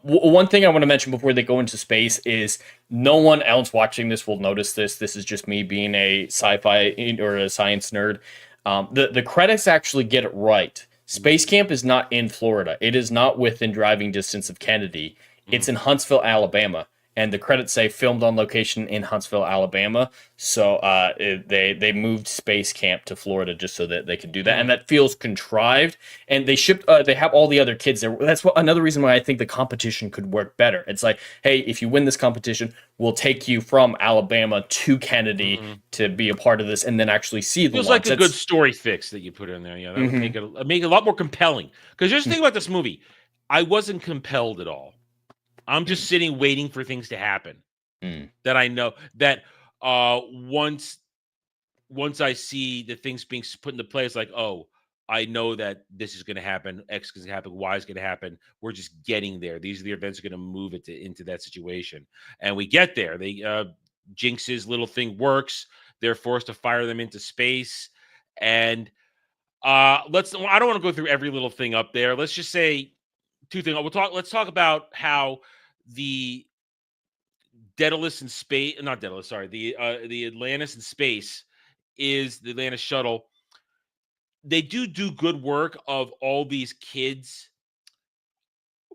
One thing I want to mention before they go into space is no one else watching this will notice this. This is just me being a sci-fi or a science nerd. The credits actually get it right. Space Camp is not in Florida. It is not within driving distance of Kennedy. It's in Huntsville, Alabama. And the credits say filmed on location in Huntsville, Alabama. So they moved Space Camp to Florida just so that they could do that. And that feels contrived. And they shipped. They have all the other kids there. That's another reason why I think the competition could work better. It's like, hey, if you win this competition, we'll take you from Alabama to Kennedy to be a part of this, and then actually see the. Feels like a good story fix that you put in there. Yeah, that would make it a lot more compelling. Because here's the thing about this movie, I wasn't compelled at all. I'm just sitting waiting for things to happen that I know that once I see the things being put into place, like, oh, I know that this is going to happen, X is going to happen, Y is going to happen. We're just getting there. These are the events that are going to move it into that situation. And we get there. Jinx's little thing works. They're forced to fire them into space. And I don't want to go through every little thing up there. Let's just say two things. Let's talk about how the Daedalus in space, not Daedalus, sorry, the Atlantis in space is the Atlantis shuttle. They do good work of all these kids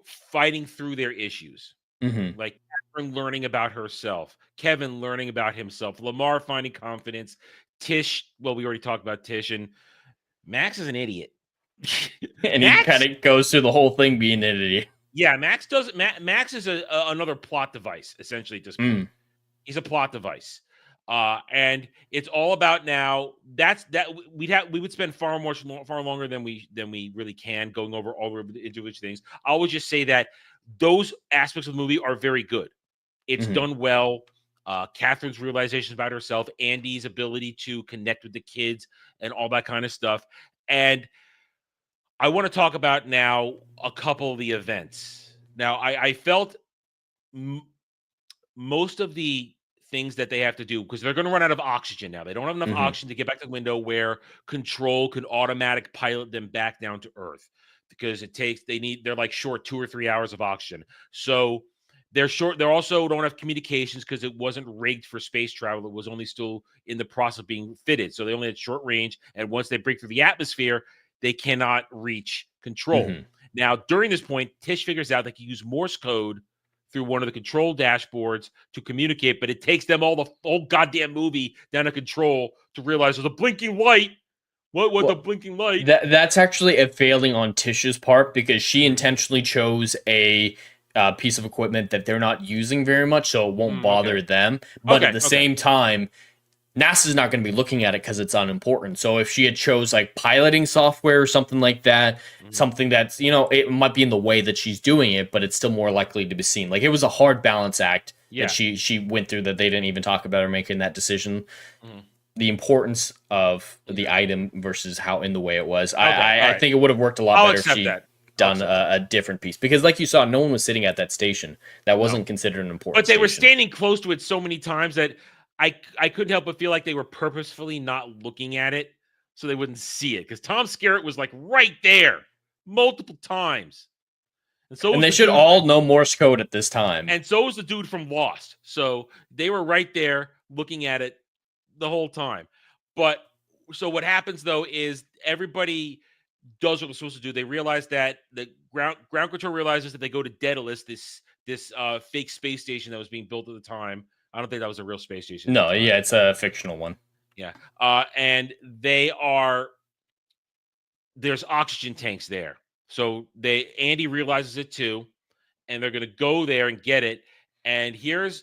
fighting through their issues. Like Catherine learning about herself, Kevin learning about himself, Lamar finding confidence, Tish, well, we already talked about Tish, and Max is an idiot. And he kind of goes through the whole thing being an idiot. Yeah, Max is another plot device, essentially, at this point. He's a plot device. And it's all about now. We would spend far longer than we really can going over all of the individual things. I would just say that those aspects of the movie are very good. It's done well. Catherine's realizations about herself, Andy's ability to connect with the kids, and all that kind of stuff. And I want to talk about now a couple of the events. Now, I felt most of the things that they have to do, because they're going to run out of oxygen now. They don't have enough oxygen to get back to the window where Control can automatic pilot them back down to Earth, because they're like short 2 or 3 hours of oxygen. So they're short. They also don't have communications because it wasn't rigged for space travel. It was only still in the process of being fitted. So they only had short range. And once they break through the atmosphere, they cannot reach Control. Now, during this point, Tish figures out they can use Morse code through one of the Control dashboards to communicate, but it takes them the whole goddamn movie down to Control to realize there's a blinking light. What the blinking light? That's actually a failing on Tish's part, because she intentionally chose a piece of equipment that they're not using very much, so it won't bother them. But at the same time, NASA's not going to be looking at it because it's unimportant. So if she had chose like piloting software or something like that, something that's, it might be in the way that she's doing it, but it's still more likely to be seen. Like, it was a hard balance act that she went through that they didn't even talk about her making that decision. The importance of the item versus how in the way it was. I think it would have worked a lot better if she done a different piece, because like you saw, no one was sitting at that station. That wasn't considered an important But they were station. standing close to it so many times that I couldn't help but feel like they were purposefully not looking at it so they wouldn't see it, because Tom Skerritt was like right there multiple times. And they should all know Morse code at this time. And so was the dude from Lost. So they were right there looking at it the whole time. But so what happens though is everybody does what they're supposed to do. They realize that the ground control realizes that they go to Daedalus, this fake space station that was being built at the time. I don't think that was a real space station. No, yeah, it's a fictional one. Yeah. And there's oxygen tanks there. So Andy realizes it too, and they're going to go there and get it. And here's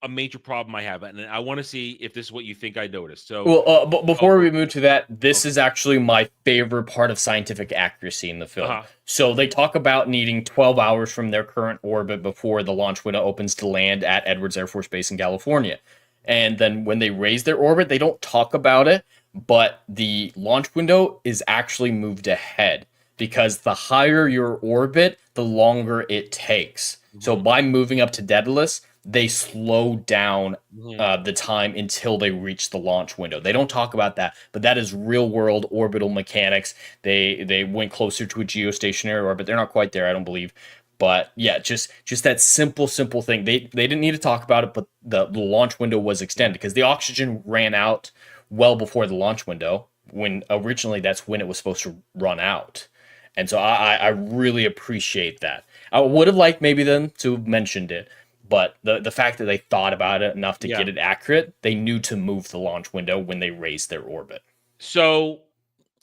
a major problem I have, and I want to see if this is what you think I noticed. So, before we move to that, this is actually my favorite part of scientific accuracy in the film. So they talk about needing 12 hours from their current orbit before the launch window opens to land at Edwards Air Force Base in California. And then when they raise their orbit, they don't talk about it, but the launch window is actually moved ahead, because the higher your orbit, the longer it takes. So by moving up to Daedalus, they slow down the time until they reach the launch window. They don't talk about that, but that is real world orbital mechanics. They went closer to a geostationary orbit. They're not quite there, I don't believe. But yeah, just that simple thing. They didn't need to talk about it, but the launch window was extended because the oxygen ran out well before the launch window, when originally that's when it was supposed to run out. And so I really appreciate that. I would have liked maybe them to have mentioned it, but the fact that they thought about it enough to get it accurate, they knew to move the launch window when they raised their orbit. So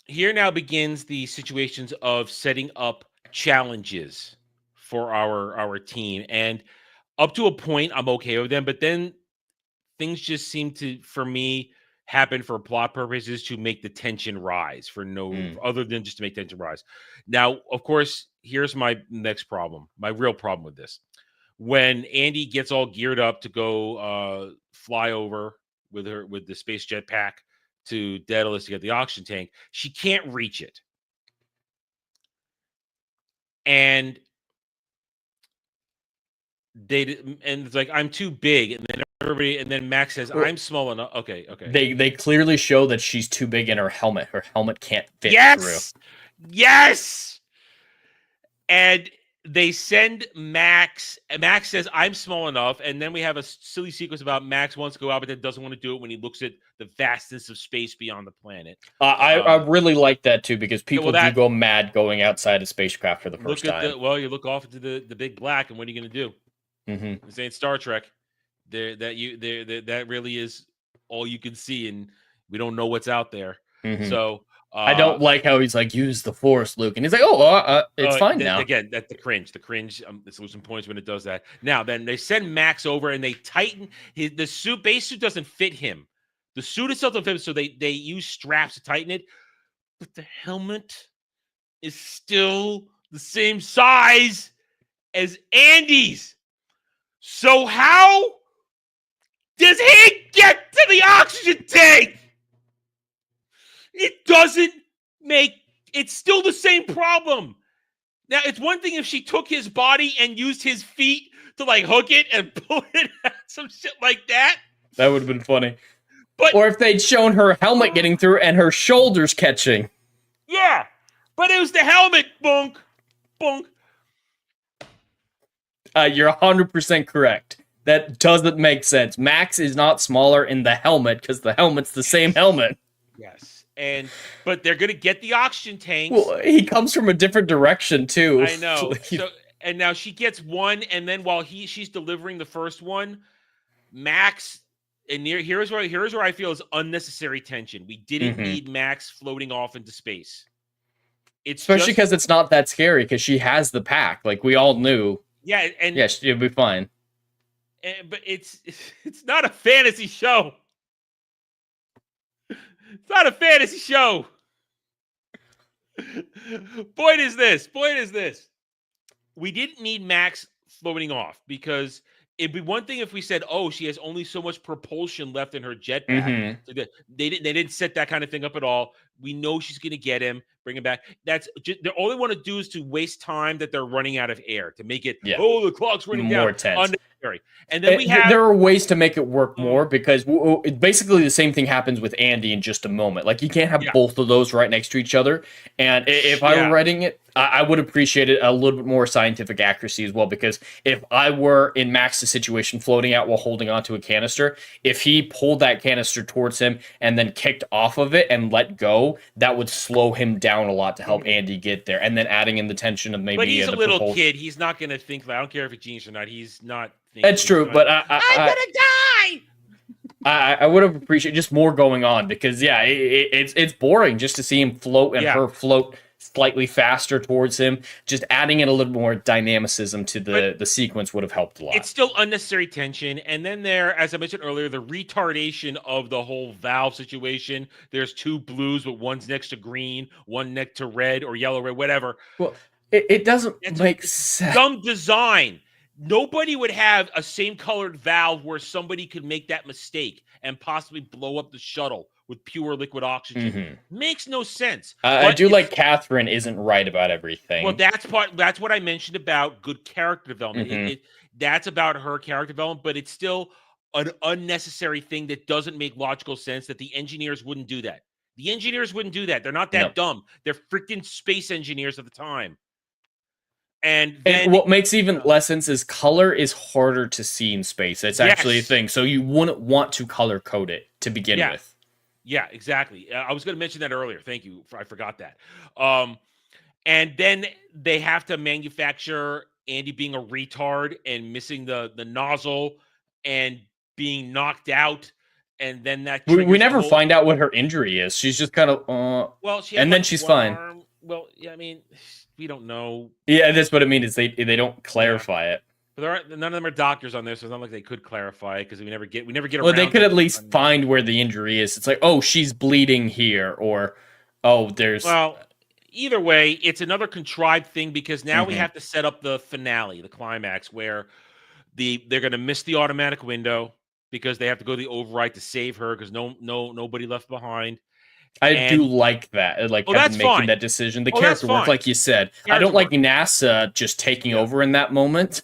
here now begins the situations of setting up challenges for our team. And up to a point, I'm okay with them, but then things just seem to, for me, happen for plot purposes to make the tension rise for other than just to make tension rise. Now, of course, here's my next problem, my real problem with this. When Andy gets all geared up to go fly over with the space jet pack to Daedalus to get the oxygen tank, she can't reach it. And it's like, I'm too big, and then Max says, I'm small enough. Okay. They clearly show that she's too big in her helmet. Her helmet can't fit through. Yes. And they send Max. And Max says, I'm small enough. And then we have a silly sequence about Max wants to go out, but then doesn't want to do it when he looks at the vastness of space beyond the planet. I really like that too, because people do go mad going outside a spacecraft for the first time. You look off into the big black, and what are you going to do? Mm-hmm. This ain't Star Trek. That really is all you can see, and we don't know what's out there. Mhm. So I don't like how he's like, use the Force, Luke, and he's like, oh, it's fine now. Again, that's the cringe. The cringe. It's losing points when it does that. Now, then they send Max over and they tighten the suit. Base suit doesn't fit him. The suit itself doesn't fit him, so they use straps to tighten it. But the helmet is still the same size as Andy's. So how does he get to the oxygen tank? It doesn't make it's still the same problem. Now, it's one thing if she took his body and used his feet to like hook it and pull it out, some shit like that. That would have been funny. But, or if they'd shown her helmet getting through and her shoulders catching. Yeah, but it was the helmet, bunk. You're 100% correct. That doesn't make sense. Max is not smaller in the helmet because the helmet's the same helmet. Yes. But they're gonna get the oxygen tanks. Well, he comes from a different direction too. I know. So, and now she gets one, and then while she's delivering the first one, Max. And here's where I feel is unnecessary tension. We didn't need Max floating off into space. Especially because it's not that scary because she has the pack, like we all knew. Yeah, and yeah, she'll be fine. But it's not a fantasy show. It's not a fantasy show. Point is this. We didn't need Max floating off because it'd be one thing if we said, "Oh, she has only so much propulsion left in her jetpack." So they didn't set that kind of thing up at all. We know she's going to get him, bring him back. That's just, all they want to do is to waste time that they're running out of air to make it. Oh, the clock's running down. More tense. Unnecessary. And then there are ways to make it work more because basically the same thing happens with Andy in just a moment. Like you can't have both of those right next to each other. And if I were writing it, I would appreciate it a little bit more scientific accuracy as well. Because if I were in Max's situation, floating out while holding onto a canister, if he pulled that canister towards him and then kicked off of it and let go, that would slow him down a lot to help Andy get there. And then adding in the tension of maybe. But he's a little kid. He's not going to think like, I don't care if it's genius or not. He's not. That's true, but I'm gonna die. I would have appreciated just more going on because it's boring just to see him float and her float slightly faster towards him. Just adding in a little more dynamicism to the sequence would have helped a lot. It's still unnecessary tension, and then as I mentioned earlier, the retardation of the whole valve situation. There's two blues, but one's next to green, one next to red or yellow, red, whatever. Well, it doesn't make sense. Dumb design. Nobody would have a same colored valve where somebody could make that mistake and possibly blow up the shuttle with pure liquid oxygen. Makes no sense. I do like Catherine isn't right about everything. Well, that's what I mentioned about good character development. That's about her character development, but it's still an unnecessary thing that doesn't make logical sense that the engineers wouldn't do that. The engineers wouldn't do that. They're not that dumb. They're freaking space engineers at the time. And what makes even less sense is color is harder to see in space. It's actually a thing. So you wouldn't want to color code it to begin with. Yeah, exactly. I was going to mention that earlier. Thank you. I forgot that. And then they have to manufacture Andy being a retard and missing the nozzle and being knocked out. And then that we never find out what her injury is. She's just kind of and then she's fine. Arm. Well, yeah, I mean, we don't know. Yeah, that's what I mean is they don't clarify it. But none of them are doctors on this, so it's not like they could clarify it because we never get. Well, they could at least find where the injury is. It's like, oh, she's bleeding here, or oh, there's. Well, either way, it's another contrived thing because now we have to set up the finale, the climax, where they're going to miss the automatic window because they have to go to the override to save her because nobody left behind. I do like that, like making that decision. The character work, like you said. I don't like NASA just taking over in that moment.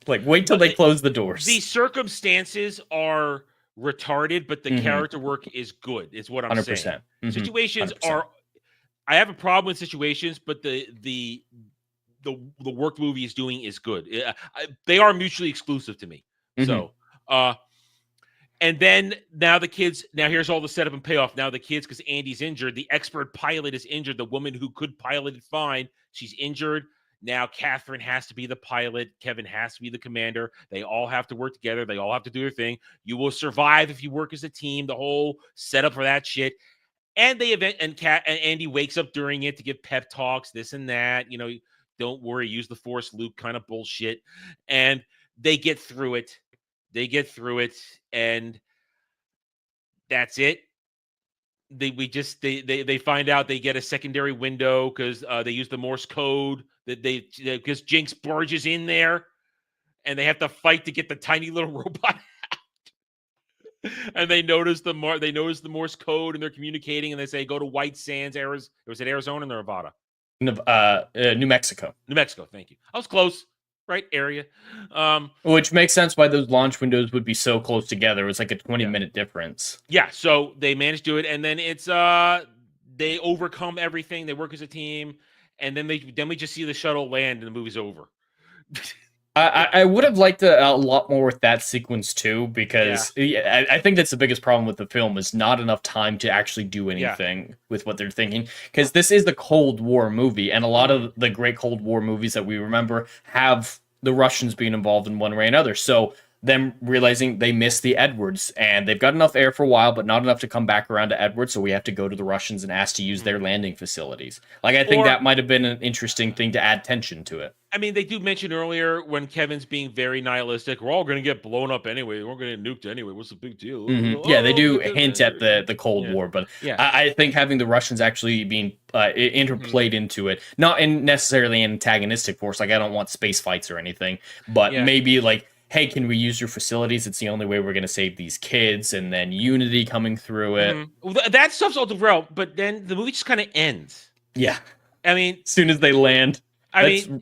Like, wait till they close the doors. The circumstances are retarded, but the character work is good. Is what I'm 100%. saying. Situations 100%. Are. I have a problem with situations, but the work the movie is doing is good. They are mutually exclusive to me. So, and then now the kids. Now here's all the setup and payoff. Now the kids, because Andy's injured, the expert pilot is injured. The woman who could pilot it fine, she's injured. Now Catherine has to be the pilot. Kevin has to be the commander. They all have to work together. They all have to do their thing. You will survive if you work as a team. The whole setup for that shit. And and Andy wakes up during it to give pep talks, this and that. You know, don't worry, use the Force, Luke, kind of bullshit. And they get through it. And that's it. They find out they get a secondary window because they use the Morse code because Jinx barges in there, and they have to fight to get the tiny little robot out. And they notice the Morse code, and they're communicating, and they say go to White Sands, Arizona. Was it Arizona or Nevada? New Mexico. New Mexico. Thank you. I was close. Right area. Which makes sense why those launch windows would be so close together. It was like a 20-minute difference. Yeah, so they managed to do it, and then it's they overcome everything. They work as a team, and then we just see the shuttle land, and the movie's over. I would have liked a lot more with that sequence too, because I think that's the biggest problem with the film is not enough time to actually do anything with what they're thinking. Because this is the Cold War movie, and a lot of the great Cold War movies that we remember have the Russians being involved in one way or another. So them realizing they missed the Edwards, and they've got enough air for a while, but not enough to come back around to Edwards, so we have to go to the Russians and ask to use their landing facilities. Like, I think that might have been an interesting thing to add tension to it. I mean, they do mention earlier when Kevin's being very nihilistic, we're all going to get blown up anyway. We're going to get nuked anyway. What's the big deal? Yeah, they do hint at the Cold War, but I think having the Russians actually being interplayed into it, not in necessarily an antagonistic force, like I don't want space fights or anything, but maybe like, hey, can we use your facilities? It's the only way we're going to save these kids, and then unity coming through it. That stuff's all well, but then the movie just kind of ends. Yeah. I mean, as soon as they land. We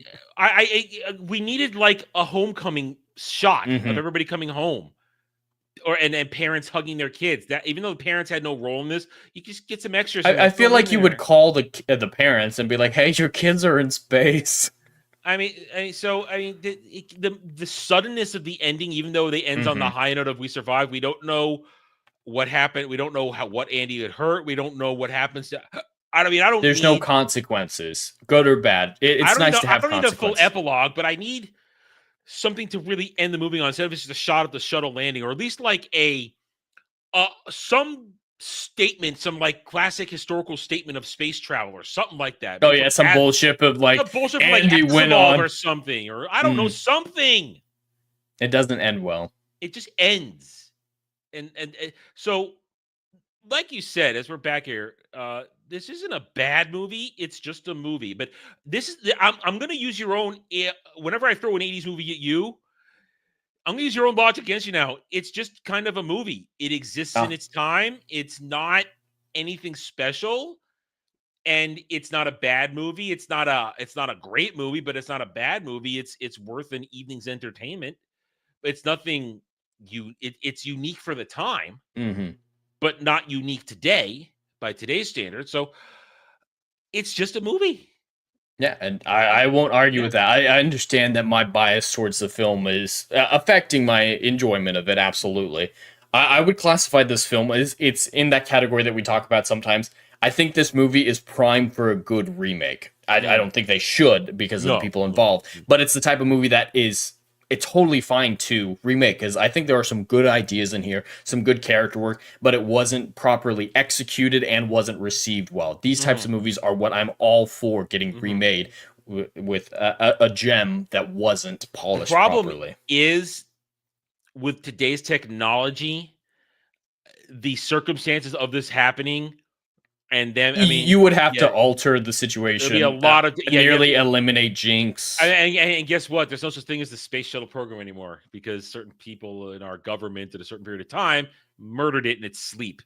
needed like a homecoming shot of everybody coming home, and parents hugging their kids. That even though the parents had no role in this, you just get some extras. I feel like you would call the parents and be like, "Hey, your kids are in space." The suddenness of the ending, even though they ends on the high note of we survived, we don't know what happened. We don't know what Andy had hurt. We don't know what happens to. There's no consequences, good or bad. It's nice to have consequences. I don't need a full epilogue, but I need something to really end the movie on. Instead of just a shot of the shuttle landing, or at least like some statement, some like classic historical statement of space travel or something like that. Oh yeah, some bullshit of like Andy went on or something, or I don't know, something. It doesn't end well. It just ends, and so, like you said, as we're back here, this isn't a bad movie. It's just a movie. But this is I'm going to use your own. Whenever I throw an 80s movie at you, I'm going to use your own logic against you now. It's just kind of a movie. It exists in its time. It's not anything special, and it's not a bad movie. It's not a great movie, but it's not a bad movie. It's worth an evening's entertainment. It's nothing. It's unique for the time, but not unique today by today's standards. So it's just a movie. Yeah, and I won't argue with that. I understand that my bias towards the film is affecting my enjoyment of it, absolutely. I would classify this film as it's in that category that we talk about sometimes. I think this movie is primed for a good remake. I don't think they should because of the people involved, but it's the type of movie that it's totally fine to remake, because I think there are some good ideas in here, some good character work, but it wasn't properly executed and wasn't received well. These types of movies are what I'm all for getting remade with a gem that wasn't polished properly. The problem is, with today's technology, the circumstances of this happening, and then you would have to alter the situation. There'd be a lot of nearly eliminate Jinx. And guess what? There's no such thing as the space shuttle program anymore, because certain people in our government at a certain period of time murdered it in its sleep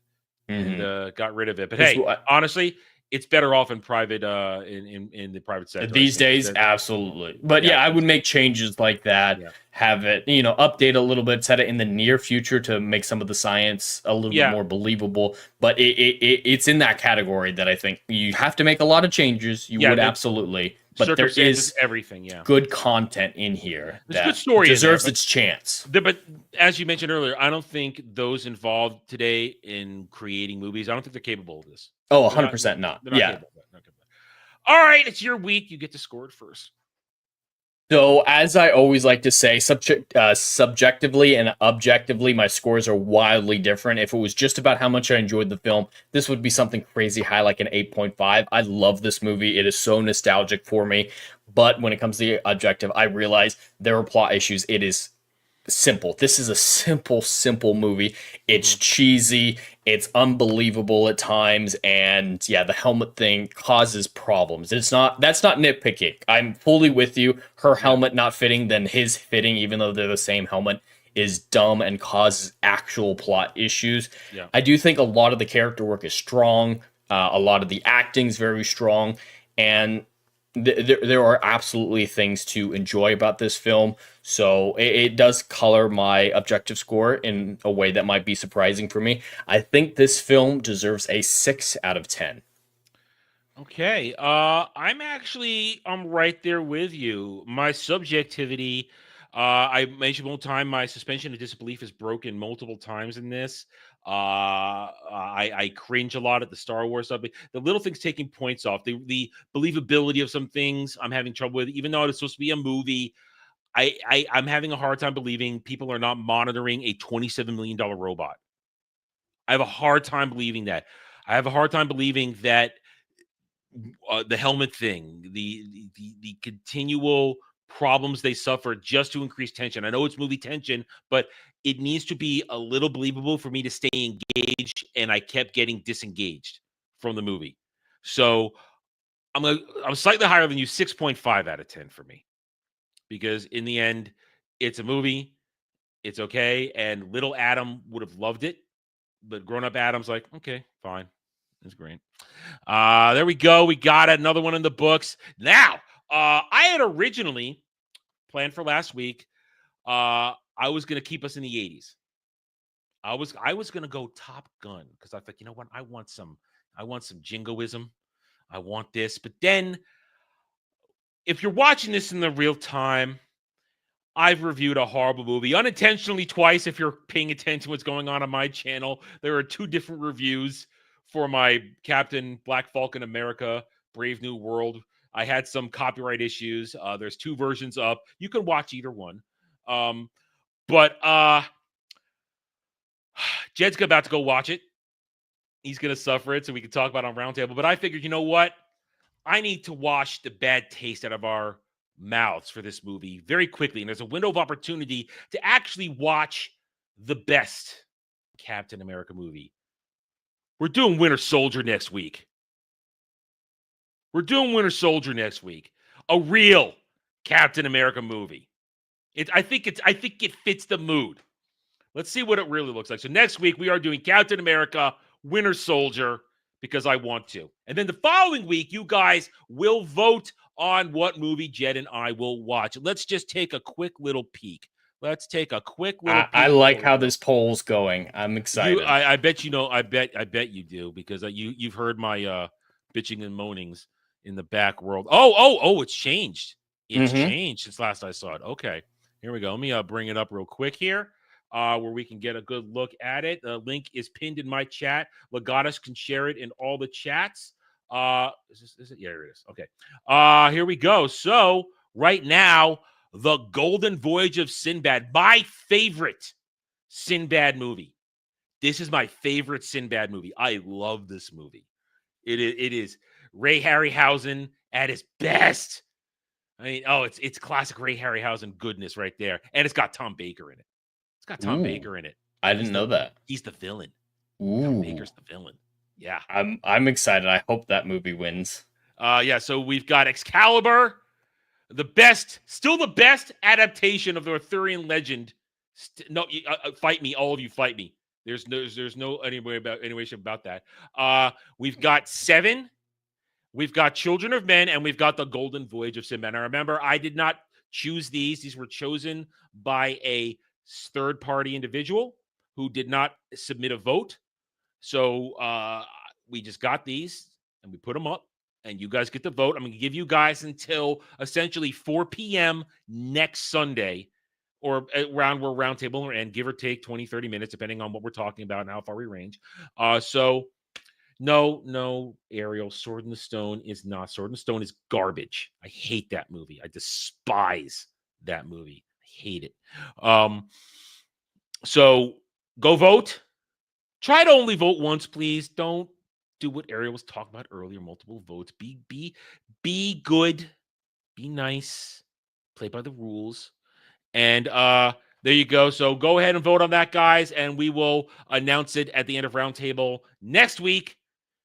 and got rid of it. But hey, honestly, it's better off in private in the private sector these days. Absolutely. But I would make changes like that. Have it, update a little bit, set it in the near future to make some of the science a little bit more believable. But it's in that category that I think you have to make a lot of changes. You would absolutely. But there is everything, good content in here that good story deserves its chance. But as you mentioned earlier, I don't think those involved today in creating movies, I don't think they're capable of this. Oh, 100% not. Capable. All right, it's your week. You get to score it first. So, as I always like to say, subjectively and objectively, my scores are wildly different. If it was just about how much I enjoyed the film, this would be something crazy high, like an 8.5. I love this movie. It is so nostalgic for me. But when it comes to the objective, I realize there are plot issues. It is simple. This is a simple movie. It's cheesy. It's unbelievable at times, and yeah, the helmet thing causes problems. That's not nitpicking. I'm fully with you. Her helmet not fitting, then his fitting, even though they're the same helmet, is dumb and causes actual plot issues. Yeah. I do think a lot of the character work is strong. A lot of the acting's very strong, and there are absolutely things to enjoy about this film. So it does color my objective score in a way that might be surprising for me. I think this film deserves a 6 out of 10. Okay. I'm right there with you. My subjectivity, I mentioned one time, my suspension of disbelief is broken multiple times in this. I cringe a lot at the Star Wars stuff. The little things taking points off, the believability of some things I'm having trouble with, even though it's supposed to be a movie. I'm having a hard time believing people are not monitoring a $27 million robot. I have a hard time believing that. I have a hard time believing that the helmet thing, the continual problems they suffer just to increase tension. I know it's movie tension, but it needs to be a little believable for me to stay engaged, and I kept getting disengaged from the movie. So I'm slightly higher than you, 6.5 out of 10 for me. Because in the end, it's a movie, it's okay, and little Adam would have loved it, but grown-up Adam's like, okay, fine. That's great. There we go. We got another one in the books. Now, I had originally planned for last week. I was going to keep us in the 80s. I was going to go Top Gun because I thought, you know what? I want some jingoism. I want this. But then, if you're watching this in the real time, I've reviewed a horrible movie unintentionally twice. If you're paying attention to what's going on my channel, there are 2 different reviews for my Captain Black Falcon America Brave New World. I had some copyright issues. There's 2 versions up. You can watch either one. But Jed's about to go watch it. He's going to suffer it so we can talk about it on Roundtable. But I figured, you know what? I need to wash the bad taste out of our mouths for this movie very quickly. And there's a window of opportunity to actually watch the best Captain America movie. We're doing Winter Soldier next week. A real Captain America movie. I think it fits the mood. Let's see what it really looks like. So next week we are doing Captain America, Winter Soldier, because I want to. And then the following week, you guys will vote on what movie Jed and I will watch. Let's just take a quick little peek. I like how this poll's going. I'm excited. I bet you know. I bet you do, because you've heard my bitching and moanings in the back world. Oh! It's changed. It's changed since last I saw it. Okay, here we go. Let me bring it up real quick here, where we can get a good look at it. The link is pinned in my chat. Legatus can share it in all the chats. Is it? Yeah, here it is. Okay. Here we go. So right now, The Golden Voyage of Sinbad, my favorite Sinbad movie. This is my favorite Sinbad movie. I love this movie. It is Ray Harryhausen at his best. I mean, it's classic Ray Harryhausen goodness right there. And it's got Tom Baker in it. I didn't know that. He's the villain. Ooh. Tom Baker's the villain. Yeah. I'm excited. I hope that movie wins. So we've got Excalibur, still the best adaptation of the Arthurian legend. Fight me, all of you, fight me. There's no animation about that. We've got Seven, we've got Children of Men, and we've got The Golden Voyage of Sinbad. Now remember, I did not choose these. These were chosen by a third-party individual who did not submit a vote. So we just got these and we put them up, and you guys get the vote. I'm going to give you guys until essentially 4 p.m. next Sunday, or around where Roundtable will end, give or take 20, 30 minutes, depending on what we're talking about and how far we range. So No, Ariel. Sword in the Stone is not. Sword in the Stone is garbage. I hate that movie. I despise that movie. I hate it. So go vote. Try to only vote once, please. Don't do what Ariel was talking about earlier. Multiple votes. Be good. Be nice. Play by the rules. And there you go. So go ahead and vote on that, guys, and we will announce it at the end of Roundtable next week.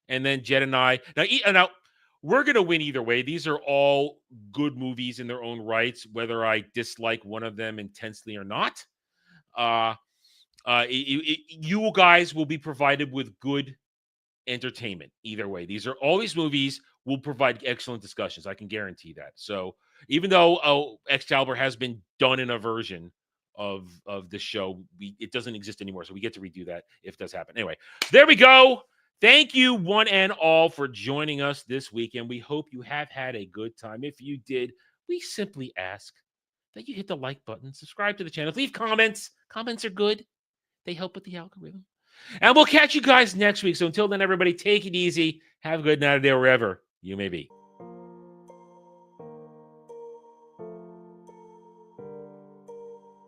And then Jed and I now we're gonna win either way. These are all good movies in their own rights, whether I dislike one of them intensely or not. You guys will be provided with good entertainment either way. All these movies will provide excellent discussions. I can guarantee that. So even though Excalibur has been done in a version of the show, it doesn't exist anymore. So we get to redo that if it does happen. Anyway, there we go. Thank you one and all for joining us this weekend. We hope you have had a good time. If you did, we simply ask that you hit the like button, subscribe to the channel, leave comments. Comments are good. They help with the algorithm. And we'll catch you guys next week. So until then, everybody, take it easy. Have a good night or day wherever you may be.